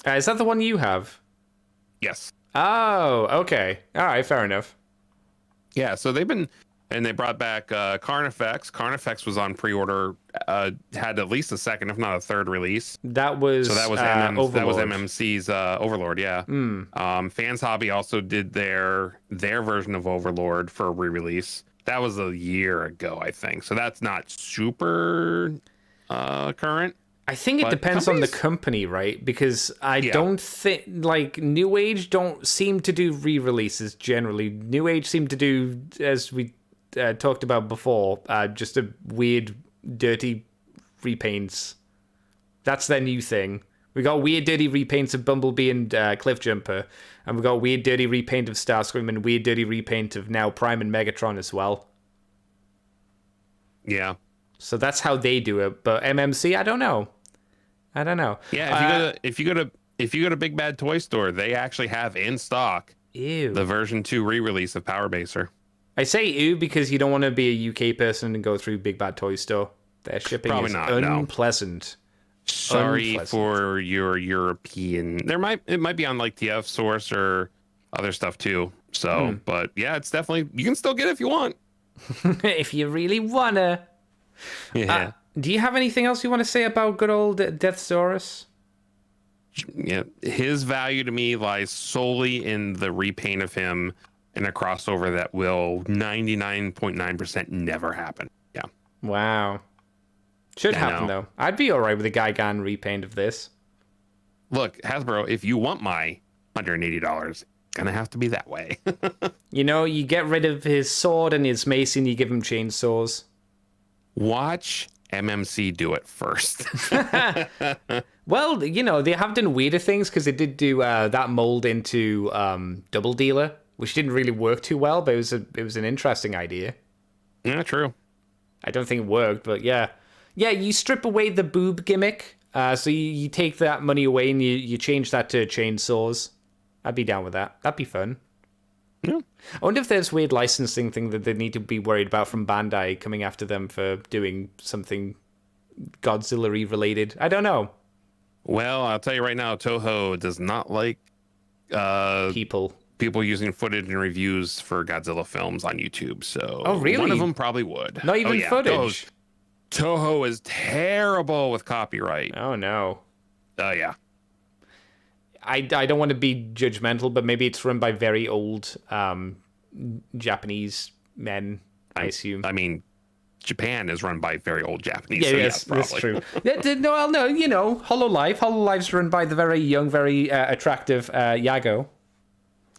Is that the one you have? Yes. Oh, okay. All right, fair enough. Yeah, so they brought back Carnifex. Carnifex was on pre-order, had at least a second, if not a third release. That was Overlord. That was MMC's Overlord, yeah. Fans Hobby also did their version of Overlord for a re-release. That was a year ago, I think. So that's not super current. I think it depends on the company, right? Because I don't think, like, New Age don't seem to do re-releases generally. New Age seem to do, as we talked about before, just a weird, dirty repaints. That's their new thing. We got weird, dirty repaints of Bumblebee and Cliffjumper, and we got weird, dirty repaint of Starscream and weird, dirty repaint of now Prime and Megatron as well. Yeah. So that's how they do it. But MMC, I don't know. Yeah, if you go to Big Bad Toy Store, they actually have in stock the version 2 re-release of Power Baser. I say ew because you don't want to be a UK person and go through Big Bad Toy Store. Their shipping is unpleasant. Sorry for your European. It might be on like TF Source or other stuff too. So, but yeah, it's definitely, you can still get it if you want. If you really wanna. Yeah. Do you have anything else you want to say about good old Deathsarus? Yeah, his value to me lies solely in the repaint of him in a crossover that will 99.9% never happen. Yeah. Wow. Should I happen, know. though. I'd be all right with a Gigan repaint of this. Look, Hasbro, if you want my $180, it's going to have to be that way. You know, you get rid of his sword and his mace and you give him chainsaws. Watch MMC do it first. Well, you know, they have done weirder things because they did do that mold into Double Dealer, which didn't really work too well, but it was an interesting idea. Yeah, true. I don't think it worked, but yeah. Yeah, you strip away the boob gimmick, so you take that money away and you change that to chainsaws. I'd be down with that. That'd be fun. Yeah. I wonder if there's weird licensing thing that they need to be worried about from Bandai coming after them for doing something Godzilla-y related. I don't know. Well, I'll tell you right now, Toho does not like People using footage and reviews for Godzilla films on YouTube. So Oh, really? one of them probably would. Not even footage. Toho is terrible with copyright. Oh, no. Oh, yeah. I don't want to be judgmental, but maybe it's run by very old Japanese men, I assume. I mean, Japan is run by very old Japanese. Yeah, so yes, probably. that's true. No, you know, Hololive. Hololife's run by the very young, very attractive Yago.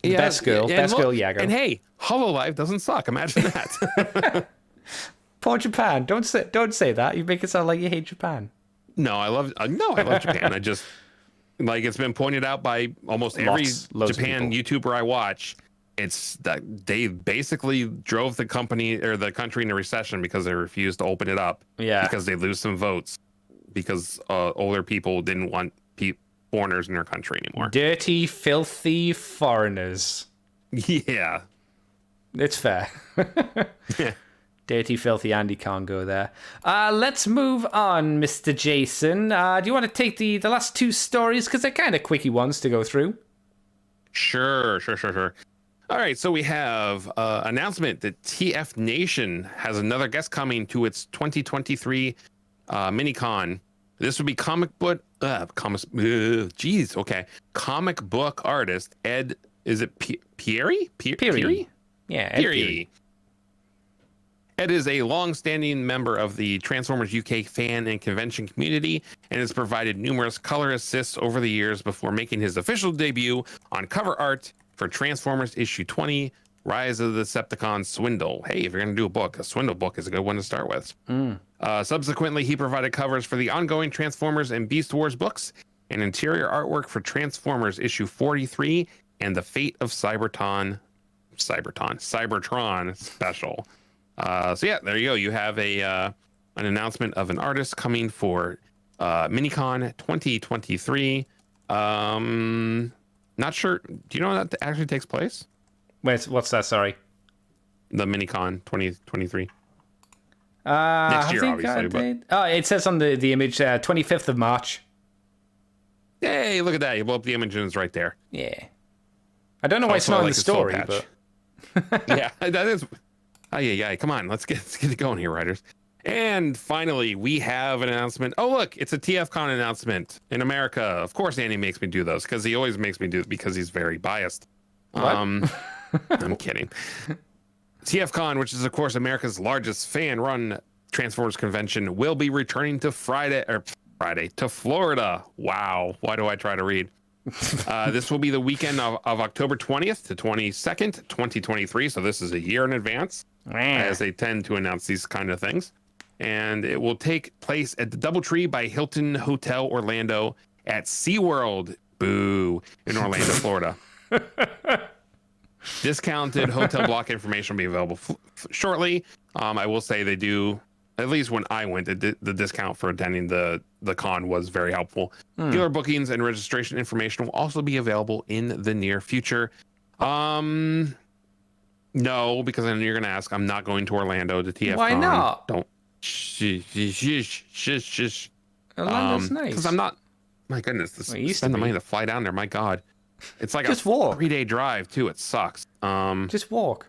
Yeah, Best girl Yago. And hey, Hololive doesn't suck. Imagine that. Poor Japan. Don't say that. You make it sound like you hate Japan. No, I love Japan. I just like it's been pointed out by almost every Loads Japan YouTuber I watch. It's that they basically drove the company or the country into recession because they refused to open it up. Yeah. Because they lose some votes because older people didn't want foreigners in their country anymore. Dirty, filthy foreigners. Yeah. It's fair. Yeah. Dirty, filthy Andy can't go there. Let's move on, Mr. Jason. Do you want to take the last two stories? Because they're kind of quickie ones to go through. Sure. All right, so we have announcement that TF Nation has another guest coming to its 2023 mini-con. This would be comic book artist Ed. Is it Pieri? Pieri. Yeah, Ed Pieri. Ed is a long-standing member of the Transformers UK fan and convention community and has provided numerous color assists over the years before making his official debut on cover art for Transformers issue 20, Rise of the Decepticons Swindle. Hey, if you're going to do a Swindle book is a good one to start with. Subsequently, he provided covers for the ongoing Transformers and Beast Wars books and interior artwork for Transformers issue 43 and the Fate of Cybertron special. So yeah, there you go. You have an announcement of an artist coming for Minicon 2023. Not sure. Do you know when that actually takes place? Wait, what's that? Sorry. The Minicon 2023. Next year, obviously. Oh, it says on the image 25th of March. Hey, look at that. You blow up the image and it's right there. Yeah. I don't know why it's not in the story, but yeah, that is. Oh yeah. Come on, let's get it going here, writers. And finally, we have an announcement. Oh, look, it's a TFCon announcement in America. Of course, Andy makes me do those because he always makes me do it because he's very biased. What? I'm kidding. TFCon, which is of course America's largest fan-run Transformers convention, will be returning to Florida. Wow, why do I try to read? This will be the weekend of October 20th to 22nd, 2023. So this is a year in advance, as they tend to announce these kind of things. And it will take place at the Doubletree by Hilton Hotel Orlando at SeaWorld, in Orlando, Florida. Discounted hotel block information will be available shortly. I will say they do, at least when I went, the discount for attending the con was very helpful. Dealer bookings and registration information will also be available in the near future. No, because then you're going to ask, I'm not going to Orlando to TFCon. Why not? Don't. Orlando's nice. Because I'm not. My goodness, spend the money to fly down there. My God, it's like just a walk. 3-day drive too. It sucks. Just walk.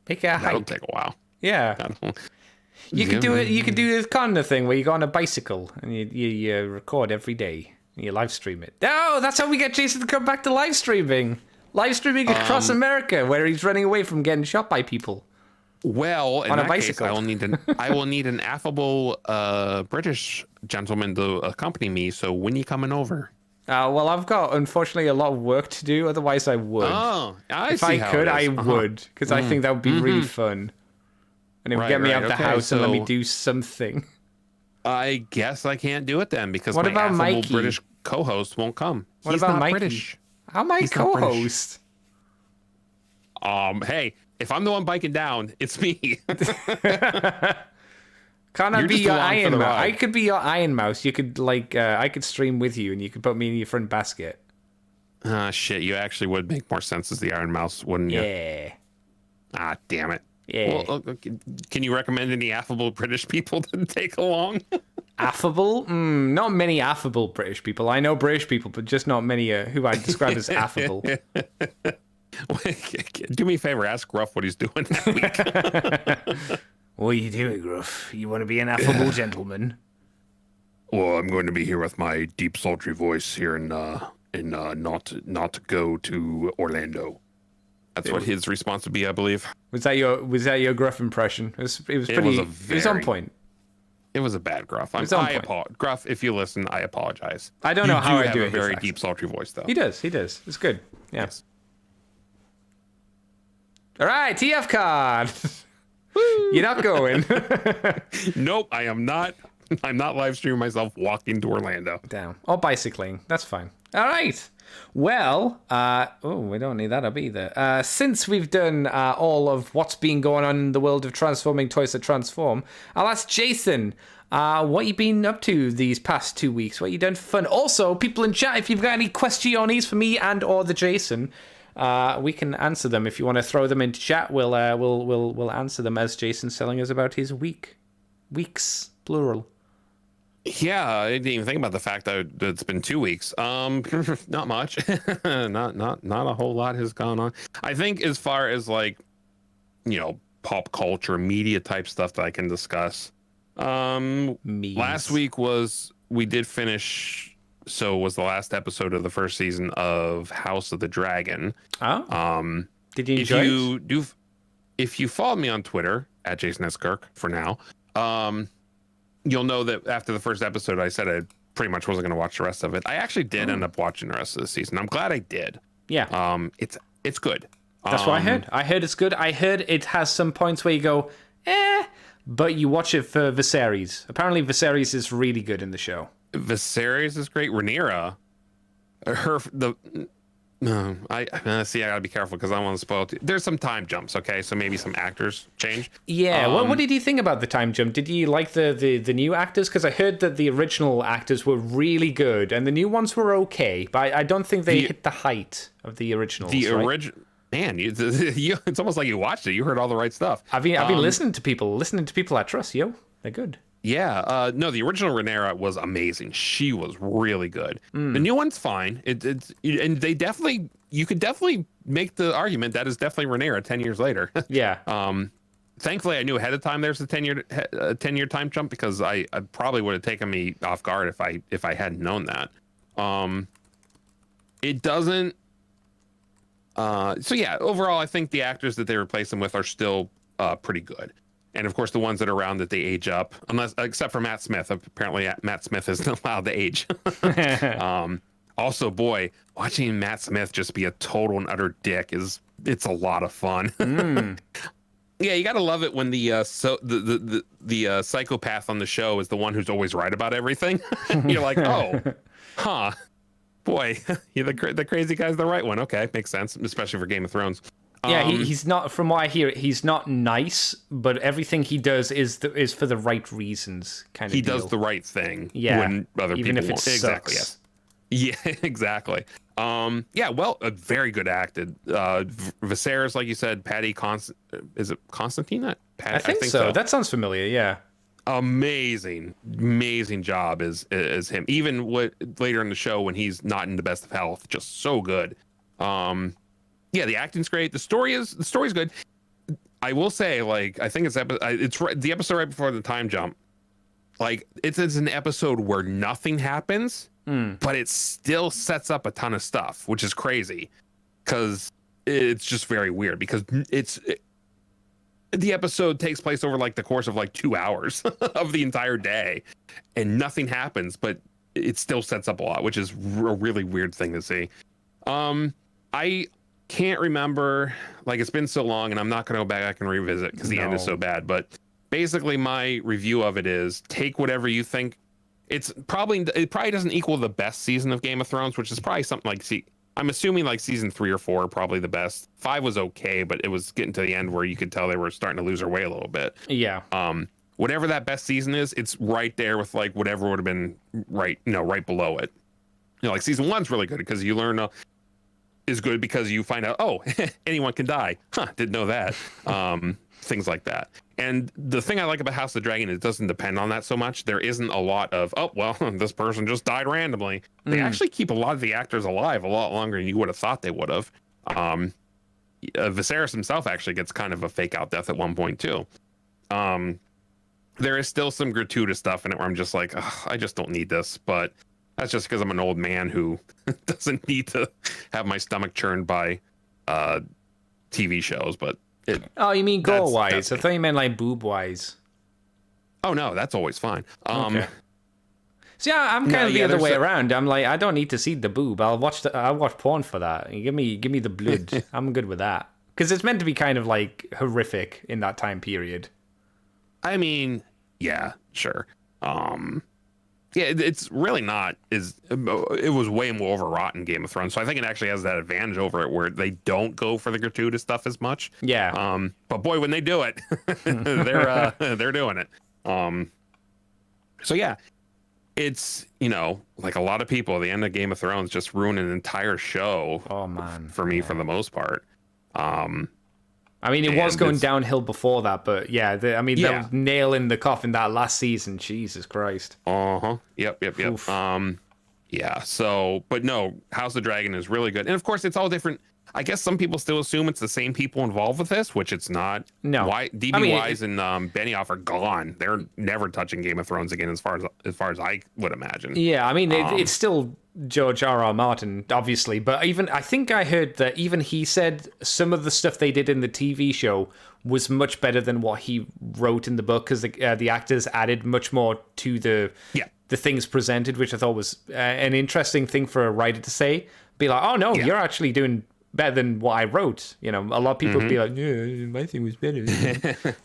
Take a hike. That'll take a while. Yeah. You could do it. You could do this kind of thing where you go on a bicycle and you record every day and you live stream it. Oh, that's how we get Jason to come back to live streaming. Live streaming across America, where he's running away from getting shot by people. Well, in on a that bicycle. case, I will need an affable British gentleman to accompany me. So when you coming over? Well, I've got, unfortunately, a lot of work to do. Otherwise, I would. Oh, if I could, I would. Because I think that would be really fun. And it would get me out of the house and let me do something. I guess I can't do it then because what my about affable Mikey? British co-host won't come. What He's about not Mikey? British. How am I co-host? Hey, if I'm the one biking down, it's me. Can't I You're be just your along for Iron the Mouse? ride. I could be your Iron Mouse. You could I could stream with you, and you could put me in your front basket. Shit, you actually would make more sense as the Iron Mouse, wouldn't you? Yeah. Ah, damn it. Yeah. Well, can you recommend any affable British people to take along? Affable? Not many affable British people. I know British people, but just not many who I describe as affable. Do me a favor, ask Gruff what he's doing that week. What are you doing, Gruff? You want to be an affable gentleman? Well, I'm going to be here with my deep, sultry voice here in not to go to Orlando. That's what his response would be, I believe. Was that your Gruff impression? It was pretty. It was on point. It was a bad Gruff. Gruff, if you listen, I apologize. I don't know how I do have it. a very deep, sultry voice, though. He does. It's good. Yeah. Yes. All right, TF card. You're not going. Nope, I am not. I'm not live streaming myself walking to Orlando. Damn. Or bicycling. That's fine. All right. Well, we don't need that up either. Since we've done all of what's been going on in the world of transforming toys that transform, I'll ask Jason, what you been up to these past 2 weeks? What you done for fun? Also, people in chat, if you've got any questions for me and or the Jason, we can answer them. If you want to throw them into chat, we'll answer them as Jason's telling us about his weeks, plural. Yeah, I didn't even think about the fact that it's been 2 weeks. Not much. not a whole lot has gone on. I think as far as pop culture, media type stuff that I can discuss. Last week we did finish. So was the last episode of the first season of House of the Dragon. Oh. Did you enjoy it? If you follow me on Twitter at Jason S. Kirk for now, you'll know that after the first episode, I said I pretty much wasn't going to watch the rest of it. I actually did end up watching the rest of the season. I'm glad I did. Yeah. It's good. That's what I heard. I heard it's good. I heard it has some points where you go, but you watch it for Viserys. Apparently, Viserys is really good in the show. Viserys is great. Rhaenyra, I gotta be careful because I don't want to spoil it. There's some time jumps, okay? So maybe some actors change. Yeah. What did you think about the time jump? Did you like the new actors? Because I heard that the original actors were really good and the new ones were okay, but I don't think they hit the height of the originals. The original. Man, it's almost like you watched it. You heard all the right stuff. I've been listening to people I trust. They're good. Yeah, no, the original Rhaenyra was amazing. She was really good. The new one's fine. And they definitely, you could definitely make the argument that is definitely Rhaenyra 10 years later. Yeah. Thankfully, I knew ahead of time there's a 10-year time jump because I probably would have taken me off guard if I hadn't known that. It doesn't. So yeah, overall, I think the actors that they replace them with are still pretty good. And of course, the ones that are around that they age up, except for Matt Smith. Apparently, Matt Smith isn't allowed to age. Also, boy, watching Matt Smith just be a total and utter dick it's a lot of fun. Yeah, you gotta love it when the psychopath on the show is the one who's always right about everything. You're like, oh, huh. Boy, the crazy guy's the right one. Okay, makes sense, especially for Game of Thrones. Yeah, he's not. From what I hear, he's not nice, but everything he does is for the right reasons. He does the right thing. Yeah, when other even people if it won't. Exactly. sucks. Yes. Yeah, exactly. Yeah, well, very good acted. Viserys, like you said, Patty is it Constantine? I think so. That sounds familiar. Yeah. Amazing job is him. Even later in the show when he's not in the best of health, just so good. Yeah, the acting's great. The story's good. I will say, like, I think it's the episode right before the time jump. Like, it's an episode where nothing happens, but it still sets up a ton of stuff, which is crazy because it's just very weird because the episode takes place over like the course of like 2 hours of the entire day and nothing happens, but it still sets up a lot, which is a really weird thing to see. I can't remember, like, it's been so long and I'm not going to go back and revisit because the end is so bad, but basically my review of it is take whatever you think. It probably doesn't equal the best season of Game of Thrones, which is probably something like, I'm assuming like season 3 or 4 are probably the best. 5 was okay, but it was getting to the end where you could tell they were starting to lose their way a little bit. Yeah. Whatever that best season is, it's right there with like whatever would have been right below it. Like season 1's really good because you learn is good because you find out, oh, anyone can die. Didn't know that. Things like that. And the thing I like about House of the Dragon is it doesn't depend on that so much. There isn't a lot of, oh, well, this person just died randomly. They actually keep a lot of the actors alive a lot longer than you would have thought they would have. Viserys himself actually gets kind of a fake out death at one point too. There is still some gratuitous stuff in it where I'm just like, I just don't need this. But that's just because I'm an old man who doesn't need to have my stomach churned by TV shows. But oh, you mean gore wise? I thought you meant like boob wise. Oh no, that's always fine. Okay. So yeah, I'm kind of the other way around. I'm like, I don't need to see the boob. I'll watch porn for that. Give me the blood. I'm good with that because it's meant to be kind of like horrific in that time period. I mean, yeah, sure. Yeah, it's really not. It was way more overwrought in Game of Thrones, so I think it actually has that advantage over it, where they don't go for the gratuitous stuff as much. Yeah. But boy, when they do it, they're doing it. So yeah, it's like a lot of people. The end of Game of Thrones just ruined an entire show. Oh man, for me, for the most part. I mean, it was going downhill before that, but yeah, the nail in the coffin that last season. Jesus Christ. Yep. Yeah. So, but no, House of the Dragon is really good, and of course, it's all different. I guess some people still assume it's the same people involved with this, which it's not. No, DB Wise and Benioff are gone. They're never touching Game of Thrones again, as far as I would imagine. Yeah, I mean, it's still George R.R. Martin, obviously, but I think I heard that even he said some of the stuff they did in the TV show was much better than what he wrote in the book, because the actors added much more to the things presented, which I thought was an interesting thing for a writer to say. Be like, oh no, you're actually doing better than what I wrote. A lot of people would be like, yeah, my thing was better.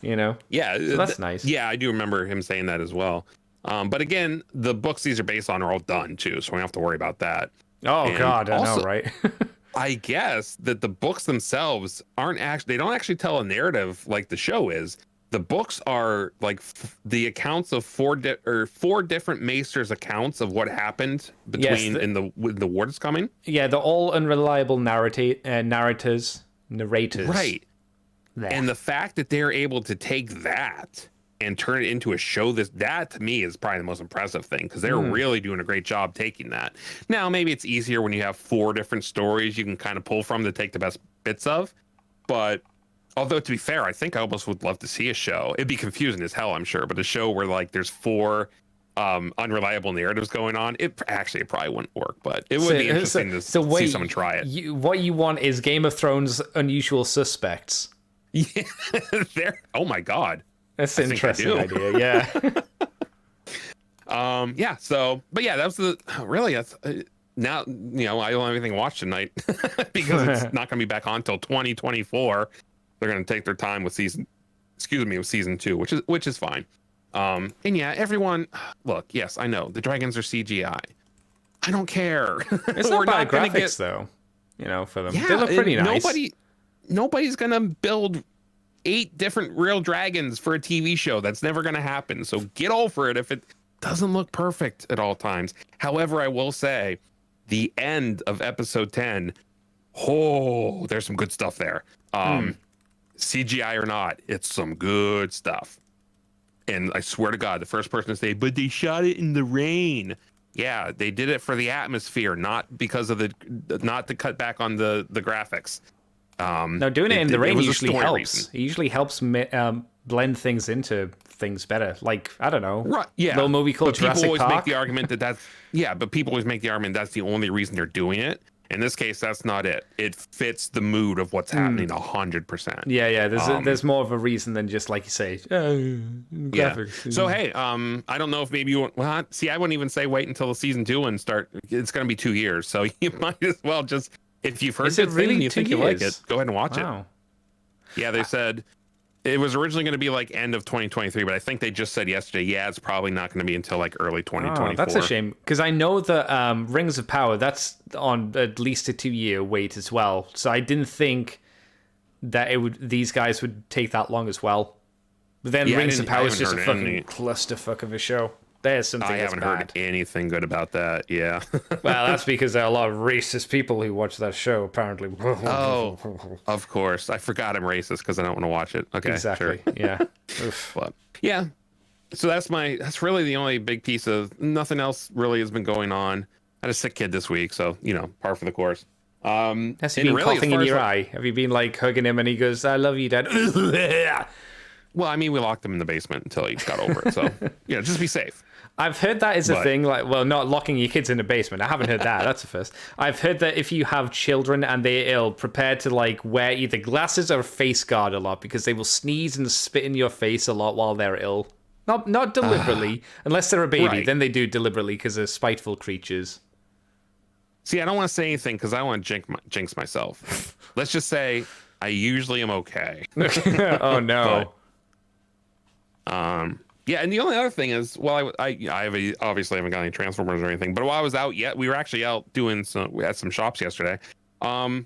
Yeah, so that's nice. Yeah, I do remember him saying that as well. But again, the books these are based on are all done too, so we don't have to worry about that. Oh, and God, I also, know, right? I guess that the books themselves they don't actually tell a narrative like the show is. The books are like the accounts of four different maesters' accounts of what happened between when the war is coming. Yeah, they're all unreliable narrators. Right. There. And the fact that they're able to take that and turn it into a show, that to me is probably the most impressive thing, because they're really doing a great job taking that. Now, maybe it's easier when you have 4 different stories you can kind of pull from to take the best bits of, but although, to be fair, I think I almost would love to see a show. It'd be confusing as hell, I'm sure, but a show where like there's 4 unreliable narratives going on, it probably wouldn't work, but it would be interesting to see someone try it. What you want is Game of Thrones Unusual Suspects. Yeah, oh my God. That's an interesting idea, yeah. Yeah, so, but yeah, that was that's now, I don't have anything to watch tonight because it's not going to be back on until 2024. They're going to take their time with season 2, which is fine. And yeah, everyone, look, yes, I know the dragons are CGI. I don't care. It's not bad graphics though, for them. Yeah, they look pretty nice. Nobody's going to build 8 different real dragons for a TV show. That's never going to happen. So get over it if it doesn't look perfect at all times. However, I will say the end of episode 10, there's some good stuff there. CGI or not, it's some good stuff. And I swear to God, the first person to say, but they shot it in the rain. Yeah, they did it for the atmosphere, not because of not to cut back on the graphics. No, doing it in the rain was a usually story helps. reason. It usually helps blend things into things better. Like, I don't know. Right, yeah. Little movie called But people Jurassic always Park. make the argument but people always make the argument that's the only reason they're doing it. In this case, that's not it. It fits the mood of what's happening 100%. Yeah. There's more of a reason than just, like you say, graphics. Yeah. So, hey, I don't know if maybe you want... Well, see, I wouldn't even say wait until the season 2 and start. It's going to be 2 years. So you might as well just... If you've heard Is it good really things and you 2 think you like years? it, go ahead and watch Wow. it. Yeah, they said... It was originally going to be like end of 2023, but I think they just said yesterday, it's probably not going to be until like early 2024. Oh, that's a shame, because I know that Rings of Power, that's on at least a 2-year wait as well. So I didn't think that these guys would take that long as well. But then Rings of Power is just a fucking clusterfuck of a show. There's something I haven't heard anything good about that. Yeah. Well, that's because there are a lot of racist people who watch that show, apparently. Oh, of course. I forgot I'm racist because I don't want to watch it. Okay, exactly. Sure. Yeah. Oof. But yeah. So that's really the only big piece of nothing else really has been going on. I had a sick kid this week, so par for the course. Has he been coughing in your eye? Have you been like hugging him and he goes, "I love you, Dad"? Well, I mean, we locked him in the basement until he got over it. So just be safe. I've heard that is a thing, like, well, not locking your kids in the basement. I haven't heard that. That's the first. I've heard that if you have children and they're ill, prepare to like wear either glasses or a face guard a lot because they will sneeze and spit in your face a lot while they're ill. Not deliberately, unless they're a baby. Right. Then they do deliberately because they're spiteful creatures. See, I don't want to say anything because I don't want to jinx myself. Let's just say I usually am okay. Oh no. Yeah, and the only other thing is, I obviously haven't got any Transformers or anything, but while I was out we were actually out doing we had some shops yesterday. I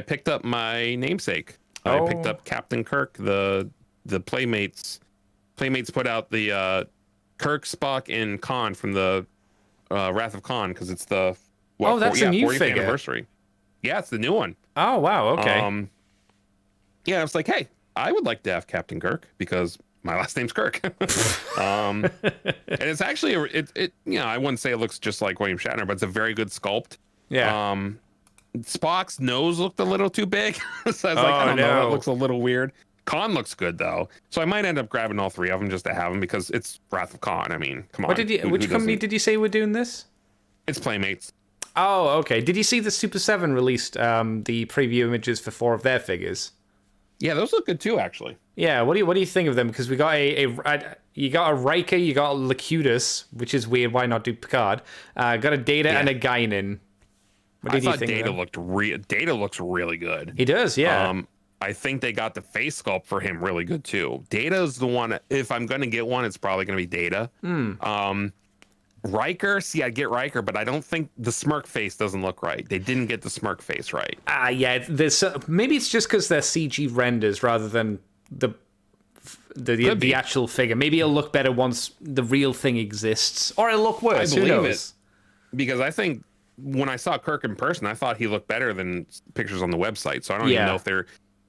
picked up my namesake. I picked up Captain Kirk, the Playmates. Playmates put out the Kirk, Spock, and Khan from the Wrath of Khan because it's the that's a new 40th figure. Anniversary. Yeah, it's the new one. Oh wow. Okay. Yeah, I was like, hey, I would like to have Captain Kirk because my last name's Kirk. And it's actually I wouldn't say it looks just like William Shatner, but it's a very good sculpt. Yeah. Spock's nose looked a little too big. So I was like, I don't know, it looks a little weird. Khan looks good though. So I might end up grabbing all three of them just to have them because it's Wrath of Khan. I mean, come on. Which company did you say were doing this? It's Playmates. Oh, okay. Did you see the Super 7 released the preview images for 4 of their figures? Yeah, those look good too, actually. Yeah, what do you think of them? Because we got you got a Riker, you got a Locutus, which is weird. Why not do Picard? Got a Data and a Guinan. What did you think? Data looks really good. He does, yeah. I think they got the face sculpt for him really good too. Data's the one. If I'm gonna get one, it's probably gonna be Data. Riker, I'd get Riker, but I don't think the smirk face doesn't look right. They didn't get the smirk face right. Yeah. There's maybe it's just because they're CG renders rather than the actual figure. Maybe it'll look better once the real thing exists, or it'll look worse. I believe it because I think when I saw Kirk in person, I thought he looked better than pictures on the website. So I don't even know if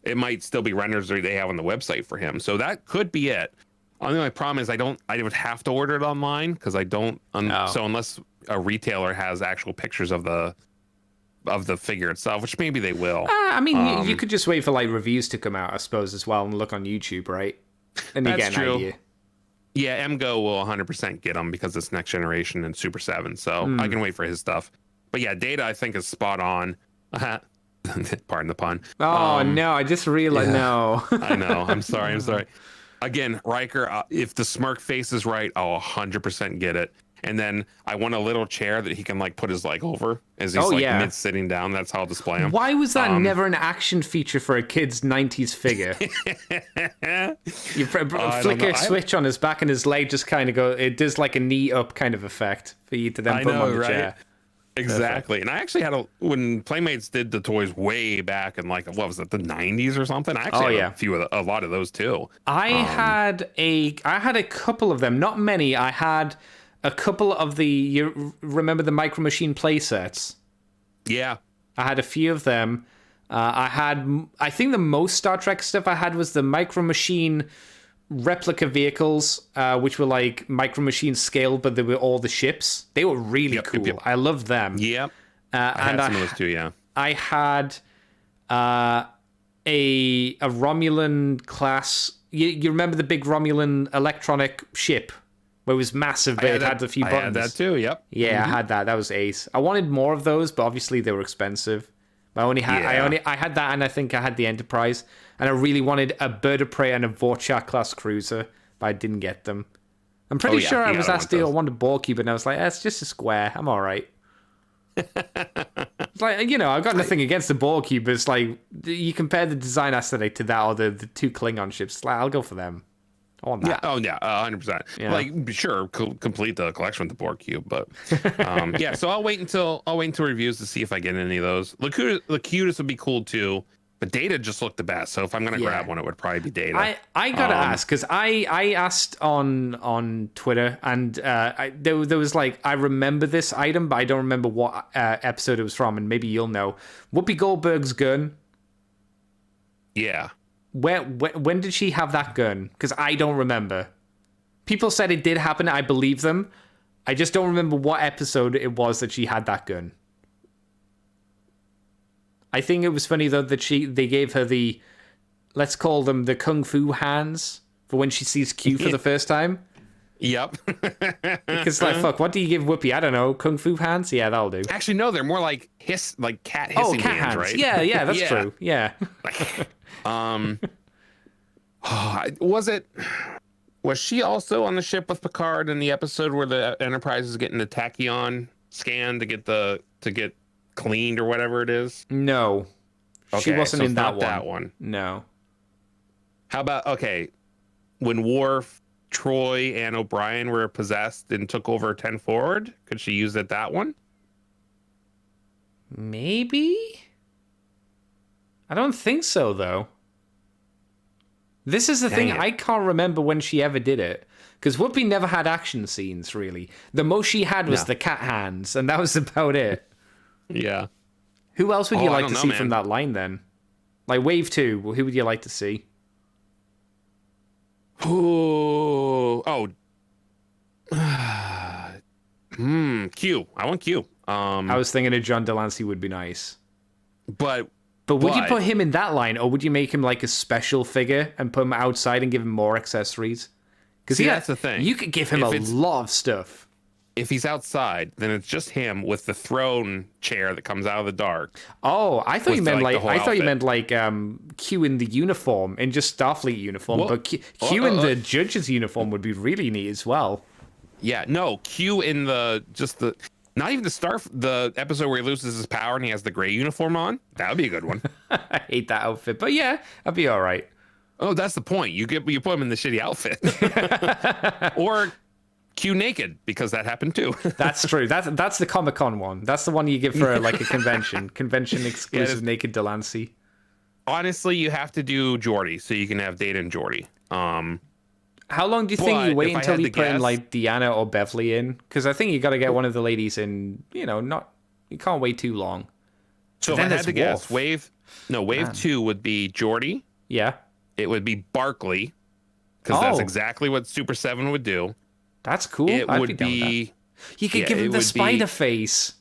it might still be renders that they have on the website for him. So that could be it. The only problem is I would have to order it online because I don't. So unless a retailer has actual pictures of the figure itself, which maybe they will. I mean, you could just wait for like reviews to come out, I suppose, as well, and look on YouTube, right? And you get an idea. Yeah, MGO will 100% get them because it's next generation and Super 7, so I can wait for his stuff. But yeah, Data I think is spot on. Pardon the pun. Oh no, I just realized no. I know. I'm sorry. Again, Riker, if the smirk face is right, I'll 100% get it. And then I want a little chair that he can like put his leg over as he's mid sitting down. That's how I'll display him. Why was that never an action feature for a kid's 90s figure? You flick a switch on his back and his leg just kind of it does like a knee up kind of effect for you to then put him on the chair. Exactly. And I actually had when Playmates did the toys way back in like, what was it, the 90s or something? I actually had a lot of those too. I had a couple of them, not many. I had a couple of you remember the Micro Machine play sets? Yeah. I had a few of them. I think the most Star Trek stuff I had was the Micro Machine replica vehicles, which were like Micro Machine scale, but they were all the ships. They were really cool. Yep. I loved them. Yep. I had some of those too, yeah. I had a Romulan class. You remember the big Romulan electronic ship where it was massive, but it had a few buttons. I had that too. Yep. Yeah, I had that. That was ace. I wanted more of those, but obviously they were expensive. I had that, and I think I had the Enterprise, and I really wanted a Bird of Prey and a Vorcha class cruiser, but I didn't get them. I'm pretty sure I was asked to. I wanted Ball Cube, and I was like, it's just a square. I'm all right. It's like, I've got nothing against the Ball Cube, but it's like you compare the design aesthetic to that or the two Klingon ships. It's like, I'll go for them. I want that. Yeah. Oh yeah. 100%. Yeah. Like, sure, complete the collection with the Borg Cube, but yeah. So I'll wait until reviews to see if I get any of those. Locutus would be cool too, but Data just looked the best. So if I'm gonna grab one, it would probably be Data. I gotta ask, because I asked on Twitter, and there was like, I remember this item, but I don't remember what episode it was from, and maybe you'll know. Whoopi Goldberg's gun. Yeah. When did she have that gun? Because I don't remember. People said it did happen. I believe them. I just don't remember what episode it was that she had that gun. I think it was funny though that they gave her the, let's call them the kung fu hands for when she sees Q for the first time. Yep. Because like, fuck, what do you give Whoopi? I don't know, kung fu hands? Yeah, that'll do. Actually, no, they're more like cat hissing cat hands, right? Yeah, that's true. Yeah. Was she also on the ship with Picard in the episode where the Enterprise is getting the tachyon scan to get cleaned or whatever it is? No. Okay, she wasn't so in that one. No. How about, when Worf, Troy, and O'Brien were possessed and took over 10 Forward, could she use that one? Maybe? I don't think so, though. This is the thing, I can't remember when she ever did it. Because Whoopi never had action scenes, really. The most she had was the cat hands, and that was about it. Yeah. Who else would you like to see from that line, then? Like, Wave 2, who would you like to see? Q. I want Q. I was thinking a John Delancey would be nice. But would you put him in that line, or would you make him like a special figure and put him outside and give him more accessories? Because that's the thing. You could give him a lot of stuff. If he's outside, then it's just him with the throne chair that comes out of the dark. Oh, I thought you meant Q in the uniform, in just Starfleet uniform. What? But Q in the judge's uniform would be really neat as well. Yeah, no, Q in not even the episode where he loses his power and he has the gray uniform on. That would be a good one. I hate that outfit, but yeah, that'd be all right. Oh, that's the point. You put him in the shitty outfit, or Q naked, because that happened too. That's true. That's the Comic-Con one. That's the one you give for like a convention exclusive naked Delancey. Honestly, you have to do Geordi so you can have Data and Geordi. How long do you think you wait until you put in like Deanna or Beverly in? Because I think you got to get one of the ladies in. You can't wait too long. So if I had to guess, Wave 2 would be Geordi. Yeah. It would be Barkley, because that's exactly what Super 7 would do. That's cool. It would be. You could give him the spider face.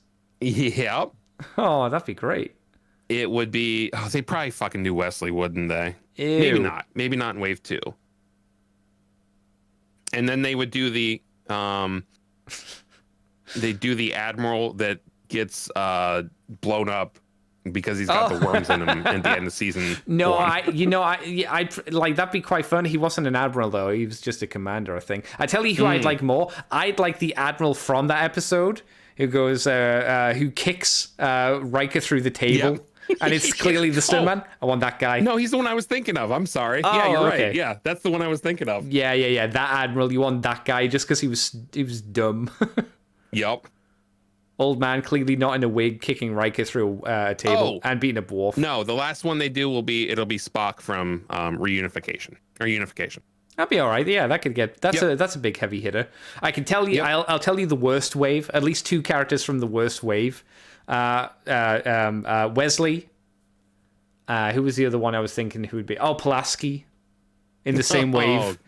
Yep. Oh, that'd be great. It would be. Oh, they probably fucking do Wesley, wouldn't they? Ew. Maybe not. Maybe not in Wave 2. And then they would do the Admiral that gets blown up because he's got the worms in him at the end of season. No, 1. I'd like, that'd be quite fun. He wasn't an admiral though; he was just a commander, I think. I tell you who I'd like more. I'd like the admiral from that episode who goes, who kicks Riker through the table. Yep. And it's clearly the stuntman. I want that guy. No, he's the one I was thinking of. I'm sorry. Yeah, you're right. Yeah, that's the one I was thinking of. Yeah. That admiral, you want that guy just because he was dumb. Yep. Old man, clearly not in a wig, kicking Riker through a table and beating a dwarf. No, the last one they do it'll be Spock from Reunification or Unification. That'd be all right. Yeah, that could get. That's a big heavy hitter. I can tell you. Yep. I'll tell you the worst wave. At least 2 characters from the worst wave. Wesley. Who was the other one I was thinking who would be? Oh, Pulaski in the same wave.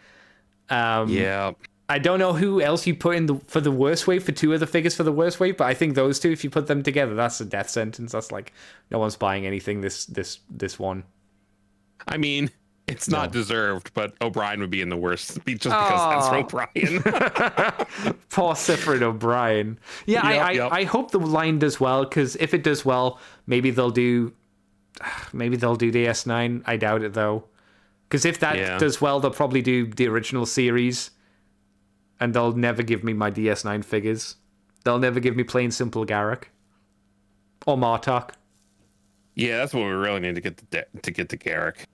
Yeah. I don't know who else you put in for the worst wave, for two other figures for the worst wave, but I think those two, if you put them together, that's a death sentence. That's like, no one's buying anything this one. I mean, it's not deserved, but O'Brien would be in the worst just because that's O'Brien. Poor Sifrid O'Brien. Yeah, I hope the line does well, because if it does well, maybe they'll do the S9. I doubt it, though. Because if that does well, they'll probably do the original series, and they'll never give me my DS9 figures. They'll never give me plain simple Garrick or Martok. Yeah, that's what we really need to get to Garrick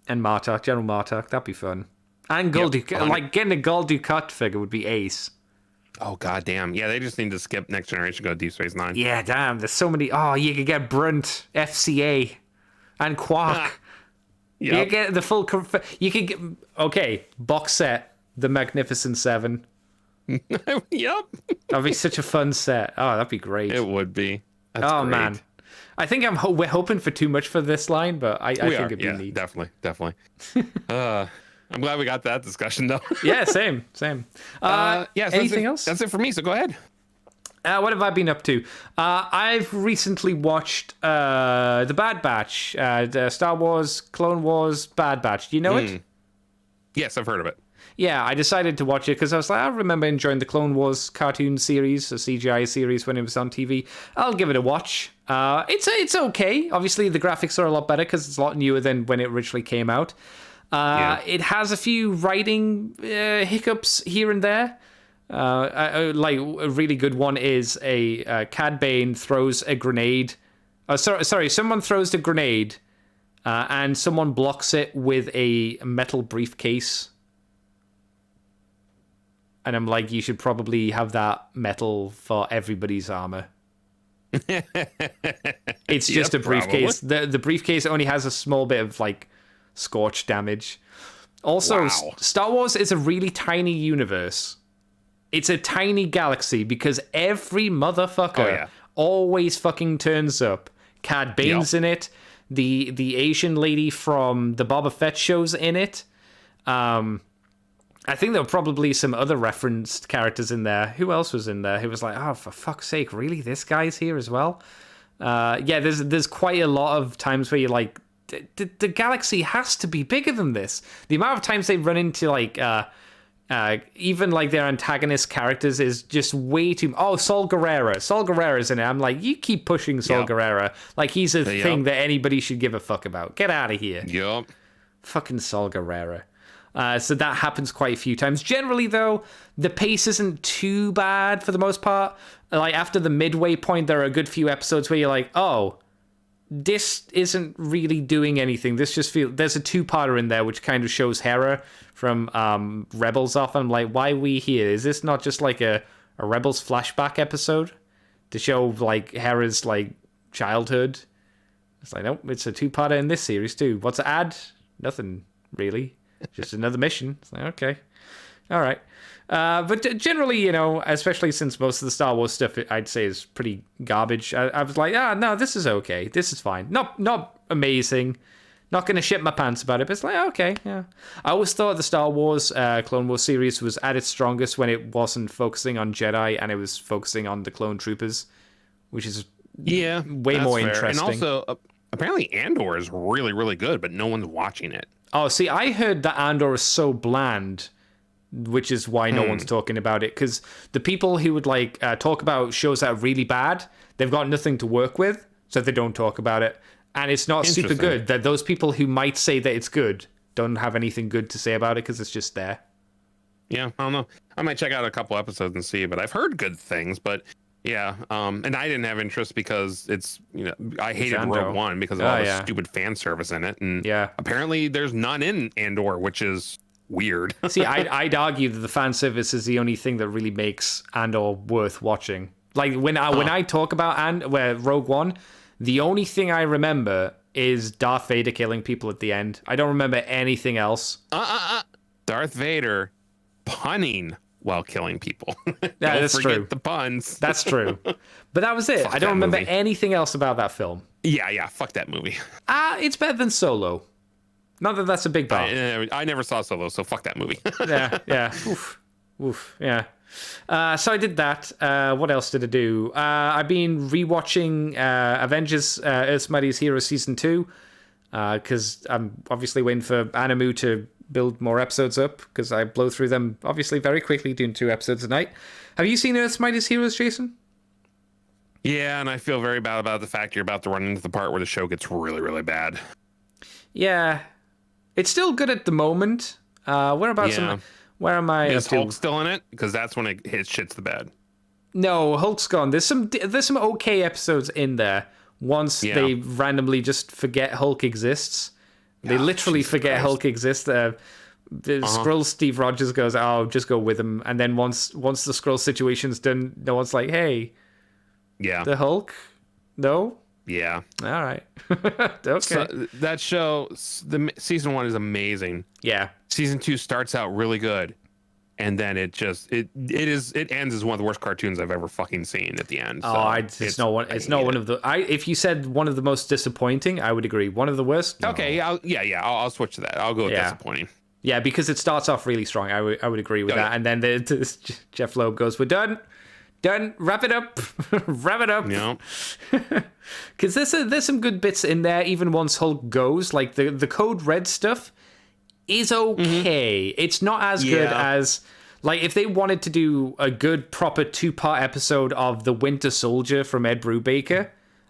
and Martok, General Martok. That'd be fun. And like getting a Gul Dukat figure would be ace. Oh goddamn! Yeah, they just need to skip Next Generation, go Deep Space Nine. Yeah, damn. There's so many. Oh, you could get Brunt, FCA, and Quark. Yep. You get the full. You could get box set, the Magnificent Seven. Yep. That'd be such a fun set. Oh, that'd be great. It would be. That's great. Man, I think we're hoping for too much for this line, but I think it'd be neat. Definitely. I'm glad we got that discussion though. Yeah, same. Anything else? That's it for me. So go ahead. What have I been up to? I've recently watched the Bad Batch, the Star Wars Clone Wars Bad Batch. Do you know it? Yes, I've heard of it. Yeah, I decided to watch it because I was like, I remember enjoying the Clone Wars cartoon series, a CGI series when it was on TV. I'll give it a watch. It's okay. Obviously, the graphics are a lot better because it's a lot newer than when it originally came out. It has a few writing hiccups here and there. Like a really good one is Cad Bane throws a grenade. Someone throws the grenade, and someone blocks it with a metal briefcase. And I'm like, you should probably have that metal for everybody's armor. It's just a briefcase. The briefcase only has a small bit of like scorch damage. Also, Star Wars is a really tiny universe. It's a tiny galaxy because every motherfucker always fucking turns up. Cad Bane's in it. The Asian lady from the Boba Fett show's in it. I think there were probably some other referenced characters in there. Who else was in there? Who was like, oh, for fuck's sake, really? This guy's here as well? There's quite a lot of times where you're like, the galaxy has to be bigger than this. The amount of times they run into like, even like their antagonist characters is just way too. Oh, Saul Guerrera. Saul Guerrera's in it. I'm like, you keep pushing Saul Guerrera like he's a thing that anybody should give a fuck about. Get out of here. Yep. Fucking Saul Guerrera. So that happens quite a few times. Generally, though, the pace isn't too bad for the most part. Like, after the midway point, there are a good few episodes where you're like, oh, this isn't really doing anything. This just feels... There's a two-parter in there which kind of shows Hera from Rebels off. I'm like, why are we here? Is this not just like a Rebels flashback episode to show, like, Hera's, like, childhood? It's like, nope, it's a two-parter in this series, too. What's it add? Nothing, really. Just another mission. It's like, okay. All right. But generally, you know, especially since most of the Star Wars stuff, I'd say, is pretty garbage. I was like, no, this is okay. This is fine. Not amazing. Not going to shit my pants about it, but it's like, okay, yeah. I always thought the Star Wars Clone Wars series was at its strongest when it wasn't focusing on Jedi and it was focusing on the clone troopers, which is way more interesting. And also, apparently Andor is really, really good, but no one's watching it. Oh, see, I heard that Andor is so bland, which is why no one's talking about it. Because the people who would like talk about shows that are really bad, they've got nothing to work with, so they don't talk about it. And it's not super good. That those people who might say that it's good don't have anything good to say about it because it's just there. Yeah, I don't know. I might check out a couple episodes and see, but I've heard good things. But yeah, and I didn't have interest because it's, you know, I hated Rogue One because of all the stupid fan service in it, and apparently there's none in Andor, which is weird. See, I'd argue that the fan service is the only thing that really makes Andor worth watching. Like when I talk about Rogue One, the only thing I remember is Darth Vader killing people at the end. I don't remember anything else. Darth Vader punning while killing people. That's true. The puns. That's true. But that was it. I don't remember anything else about that film. Yeah. Fuck that movie. It's better than Solo. Not that that's a big bar. I never saw Solo, so fuck that movie. Yeah. Oof. Oof, yeah. So I did that. What else did I do? I've been rewatching Avengers Earth's Mightiest Heroes Season 2 because I'm obviously waiting for Animu to build more episodes up because I blow through them obviously very quickly doing 2 episodes a night. Have you seen Earth's Mightiest Heroes, Jason? Yeah, and I feel very bad about the fact you're about to run into the part where the show gets really, really bad. Yeah. It's still good at the moment. Whereabouts where am I? Is Hulk still in it? Because that's when it shits the bed. No, Hulk's gone. There's some okay episodes in there. Once they randomly just forget Hulk exists. They literally forget Hulk exists. The Skrull Steve Rogers goes, "Oh, just go with him." And then once the Skrull situation's done, no one's like, "Hey, the Hulk, no." Yeah. All right. Okay. So that show, the season 1 is amazing. Yeah. Season 2 starts out really good, and then it ends as one of the worst cartoons I've ever fucking seen at the end. So it's not one of the. If you said one of the most disappointing, I would agree. One of the worst. No. Okay. I'll switch to that. I'll go with disappointing. Yeah, because it starts off really strong. I would agree with that, yeah. and then Jeff Loeb goes, "We're done. Wrap it up. Wrap it up." Yeah. Because there's some good bits in there. Even once Hulk goes, like the Code Red stuff is okay. It's not as good as like if they wanted to do a good proper 2-part episode of The Winter Soldier from Ed Brubaker,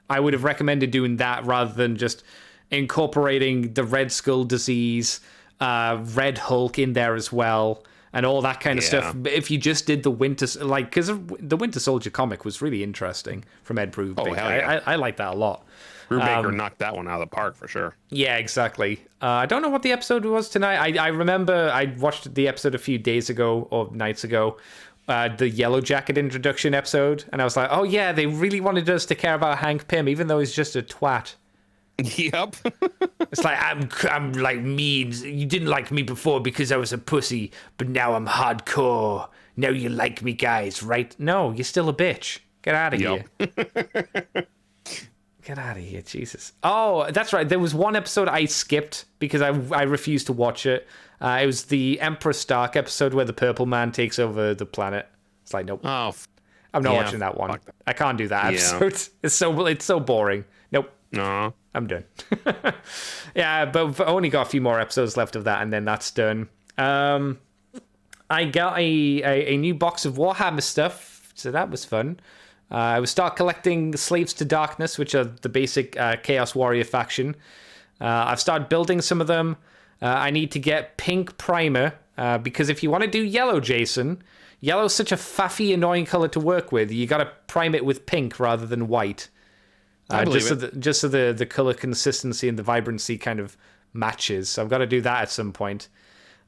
I would have recommended doing that rather than just incorporating the Red Skull disease, Red Hulk in there as well. And all that kind of stuff. If you just did the Winter, because the Winter Soldier comic was really interesting from Ed Brubaker. Oh, hell yeah. I like that a lot. Brubaker knocked that one out of the park for sure. Yeah, exactly. I don't know what the episode was tonight. I remember I watched the episode a few days ago or nights ago, the Yellow Jacket introduction episode, and I was like, oh yeah, they really wanted us to care about Hank Pym, even though he's just a twat. Yep. It's like, I'm like mean. You didn't like me before because I was a pussy, but now I'm hardcore. Now you like me, guys, right? No, you're still a bitch. Get out of here. Get out of here, Jesus. Oh, that's right. There was one episode I skipped because I refused to watch it. It was the Emperor Stark episode where the Purple Man takes over the planet. It's like, nope. Oh, I'm not watching that one. I can't do that episode. It's so boring. Nope. No. I'm done. Yeah, but I've only got a few more episodes left of that, and then that's done. I got a new box of Warhammer stuff, so that was fun. I will start collecting Slaves to Darkness, which are the basic Chaos Warrior faction. I've started building some of them. I need to get pink primer, because if you want to do yellow, Jason, yellow's such a faffy, annoying color to work with. You got to prime it with pink rather than white. Just so the color consistency and the vibrancy kind of matches. So I've got to do that at some point.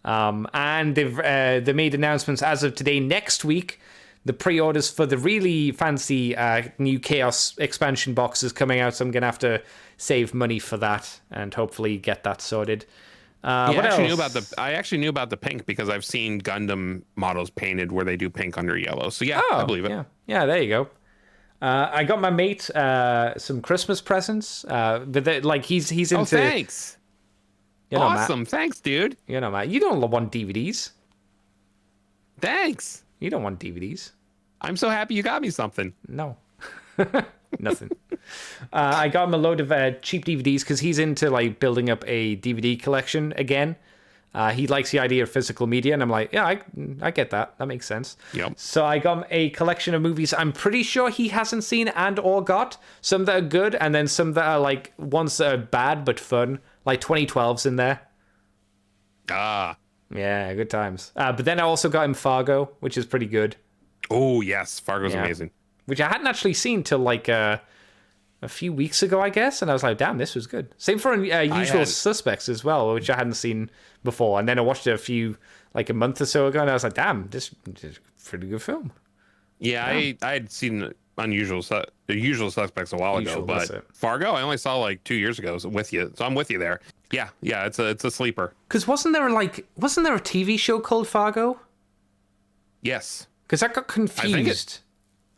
And they made announcements as of today. Next week, the pre-orders for the really fancy new Chaos expansion boxes coming out. So I'm gonna have to save money for that and hopefully get that sorted. What else? I actually knew about the pink because I've seen Gundam models painted where they do pink under yellow. So yeah, I believe it. Yeah, there you go. I got my mate some Christmas presents, but he's into. Oh, thanks. You know, awesome, Matt. Thanks, dude. You know, Matt. You don't want DVDs. Thanks. You don't want DVDs. I'm so happy you got me something. No, nothing. I got him a load of cheap DVDs because he's into like building up a DVD collection again. He likes the idea of physical media, and I'm like, yeah, I get that. That makes sense. Yep. So I got him a collection of movies I'm pretty sure he hasn't seen and or got. Some that are good, and then some that are like ones that are bad but fun. Like 2012's in there. Ah. Yeah, good times. But then I also got him Fargo, which is pretty good. Oh, yes. Fargo's amazing. Which I hadn't actually seen till like a few weeks ago, I guess. And I was like, damn, this was good. Same for Usual Suspects as well, which I hadn't seen before. And then I watched it a month or so ago, and I was like, damn, this is a pretty good film. Yeah, I had seen The Usual Suspects a while ago, but Fargo I only saw like 2 years ago with you. So I'm with you there. Yeah, it's a sleeper. Because wasn't there a TV show called Fargo? Yes. Because I got confused.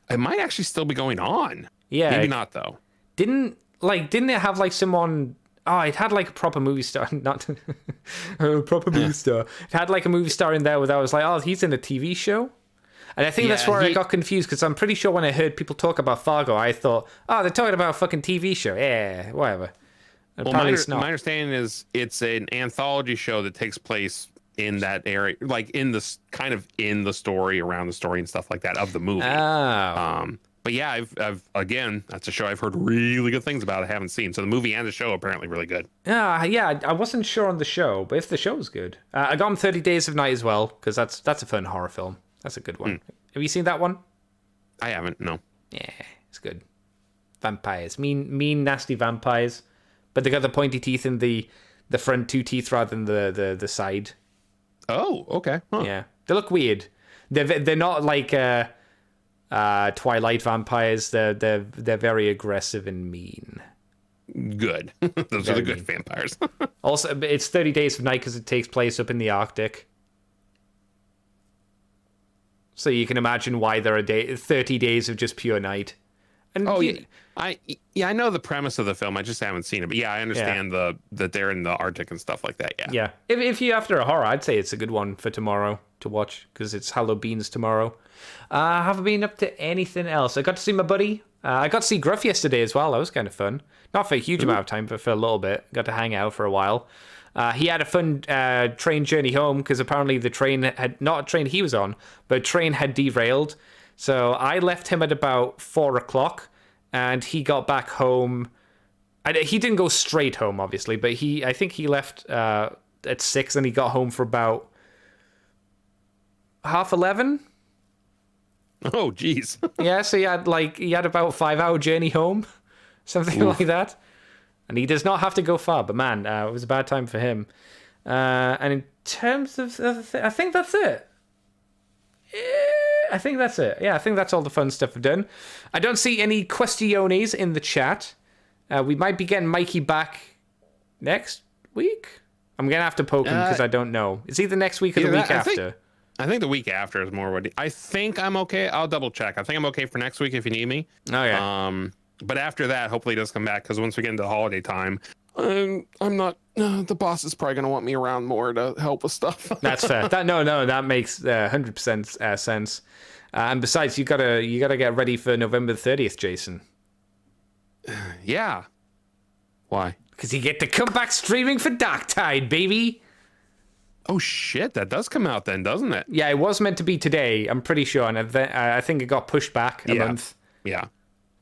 It might actually still be going on. Yeah. Maybe not though. Didn't it have like someone Oh, it had like a proper movie star, not a proper movie star. It had like a movie star in there where I was like, oh, he's in a TV show. And I think that's where I got confused, because I'm pretty sure when I heard people talk about Fargo, I thought, oh, they're talking about a fucking TV show. Yeah, whatever. Well, my understanding is it's an anthology show that takes place in that area, like in the kind of in the story, around the story and stuff like that of the movie. Oh. But yeah, I've again, that's a show I've heard really good things about. I haven't seen. So the movie and the show are apparently really good. Yeah, I wasn't sure on the show, but if the show's good, I got him 30 Days of Night as well, because that's a fun horror film. That's a good one. Have you seen that one? I haven't. No. Yeah, it's good. Vampires, mean, nasty vampires, but they got the pointy teeth in the front two teeth rather than the side. Oh, okay. Huh. Yeah, they look weird. They're not like Twilight vampires. They're very aggressive and mean. Good. Those are the good vampires. Also, it's 30 Days of Night because it takes place up in the Arctic. So you can imagine why there are 30 days of just pure night. And I know the premise of the film. I just haven't seen it. But yeah, I understand that they're in the Arctic and stuff like that. Yeah. Yeah. If you're after a horror, I'd say it's a good one for tomorrow to watch, because it's Halloween's tomorrow. I haven't been up to anything else. I got to see my buddy. I got to see Gruff yesterday as well. That was kind of fun. Not for a huge amount of time, but for a little bit. Got to hang out for a while. He had a fun train journey home, because apparently the train had, not a train he was on, but a train had derailed. So I left him at about 4 o'clock, and he got back home. He didn't go straight home, obviously, but I think he left at 6, and he got home for about 11:30. Oh, geez. Yeah, so he had about a 5-hour journey home, something like that. And he does not have to go far, but man, it was a bad time for him. And in terms of I think that's it. I think that's it. Yeah, I think that's all the fun stuff I've done. I don't see any questiones in the chat. We might be getting Mikey back next week. I'm going to have to poke him because I don't know. It's either next week or the week after. I think the week after is more what I think I'm okay. I'll double check. I think I'm okay for next week if you need me. Oh, yeah. But after that, hopefully it does come back, because once we get into holiday time, I'm not. The boss is probably going to want me around more to help with stuff. That's fair. That makes 100% sense. And besides, you gotta get ready for November 30th, Jason. Yeah. Why? Because you get to come back streaming for Darktide, baby. Oh shit, that does come out then, doesn't it? Yeah, it was meant to be today, I'm pretty sure, and I think it got pushed back a month. Yeah.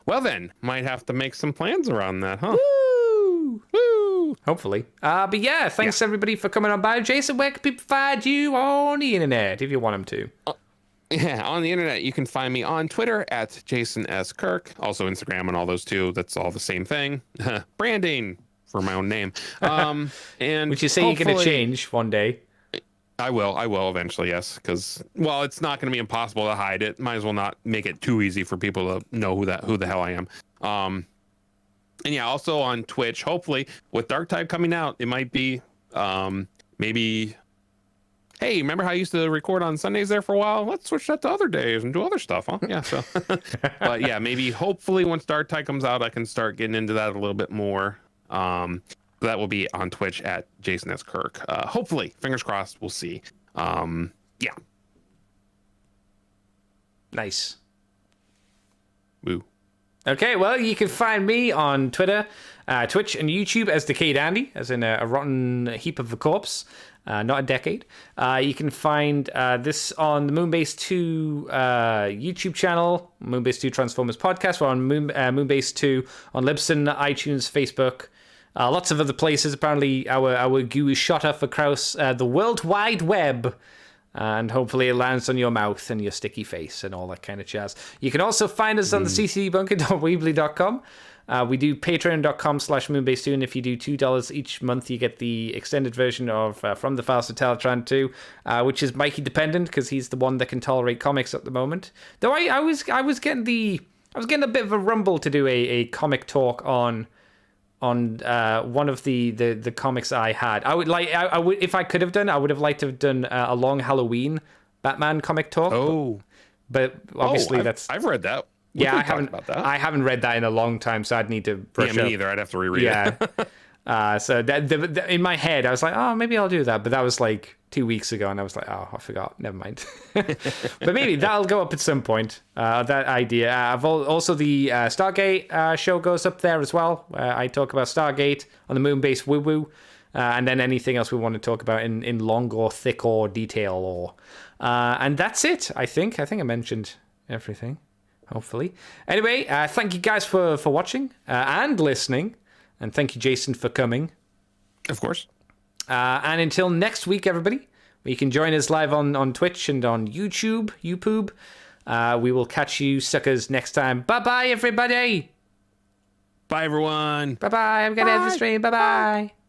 Well then, might have to make some plans around that, huh? Woo! Woo! Hopefully. But yeah, thanks everybody for coming on by. Jason, where can people find you on the internet if you want them to? Yeah, on the internet, you can find me on Twitter at Jason S. Kirk. Also Instagram and all those too. That's all the same thing. Branding for my own name. And which you say you're going to change one day. I will eventually, yes, because it's not going to be impossible to hide it. Might as well not make it too easy for people to know who the hell I am. And yeah, also on Twitch. Hopefully, with Dark Tide coming out, it might be maybe. Hey, remember how I used to record on Sundays there for a while? Let's switch that to other days and do other stuff, huh? Yeah. So, but yeah, maybe hopefully once Dark Tide comes out, I can start getting into that a little bit more. That will be on Twitch at Jason S. Kirk. Hopefully, fingers crossed, we'll see. Yeah. Nice. Woo. Okay, well, you can find me on Twitter, Twitch, and YouTube as Decayed Andy, as in a rotten heap of a corpse, not a decade. You can find this on the Moonbase 2 YouTube channel, Moonbase 2 Transformers Podcast. We're on Moonbase 2 on Libsyn, iTunes, Facebook, lots of other places. Apparently, our goo is shot up across the World Wide Web. And hopefully it lands on your mouth and your sticky face and all that kind of jazz. You can also find us on the ccbunker.weebly.com. We do patreon.com/moonbase2, and if you do $2 each month, you get the extended version of From the Files of Teletran 2, which is Mikey dependent because he's the one that can tolerate comics at the moment. Though I was getting a bit of a rumble to do a comic talk on one of the comics I had. I would if I could have done, I would have liked to have done a long Halloween Batman comic talk. Oh, but obviously I've read that. I haven't read that in a long time, so I'd need to brush up. Me neither. I'd have to reread it. So in my head, I was like, oh, maybe I'll do that. But that was like 2 weeks ago, and I was like, oh, I forgot. Never mind. But maybe that'll go up at some point. That idea. I've also the Stargate show goes up there as well. I talk about Stargate on the Moonbase Woo Woo. And then anything else we want to talk about in long or thick or detail or. And that's it, I think. I think I mentioned everything, hopefully. Anyway, thank you guys for watching and listening. And thank you, Jason, for coming. Of course. And until next week, everybody, you can join us live on Twitch and on YouTube. We will catch you suckers next time. Bye-bye, everybody. Bye, everyone. Bye-bye. I'm going to end the stream. Bye-bye.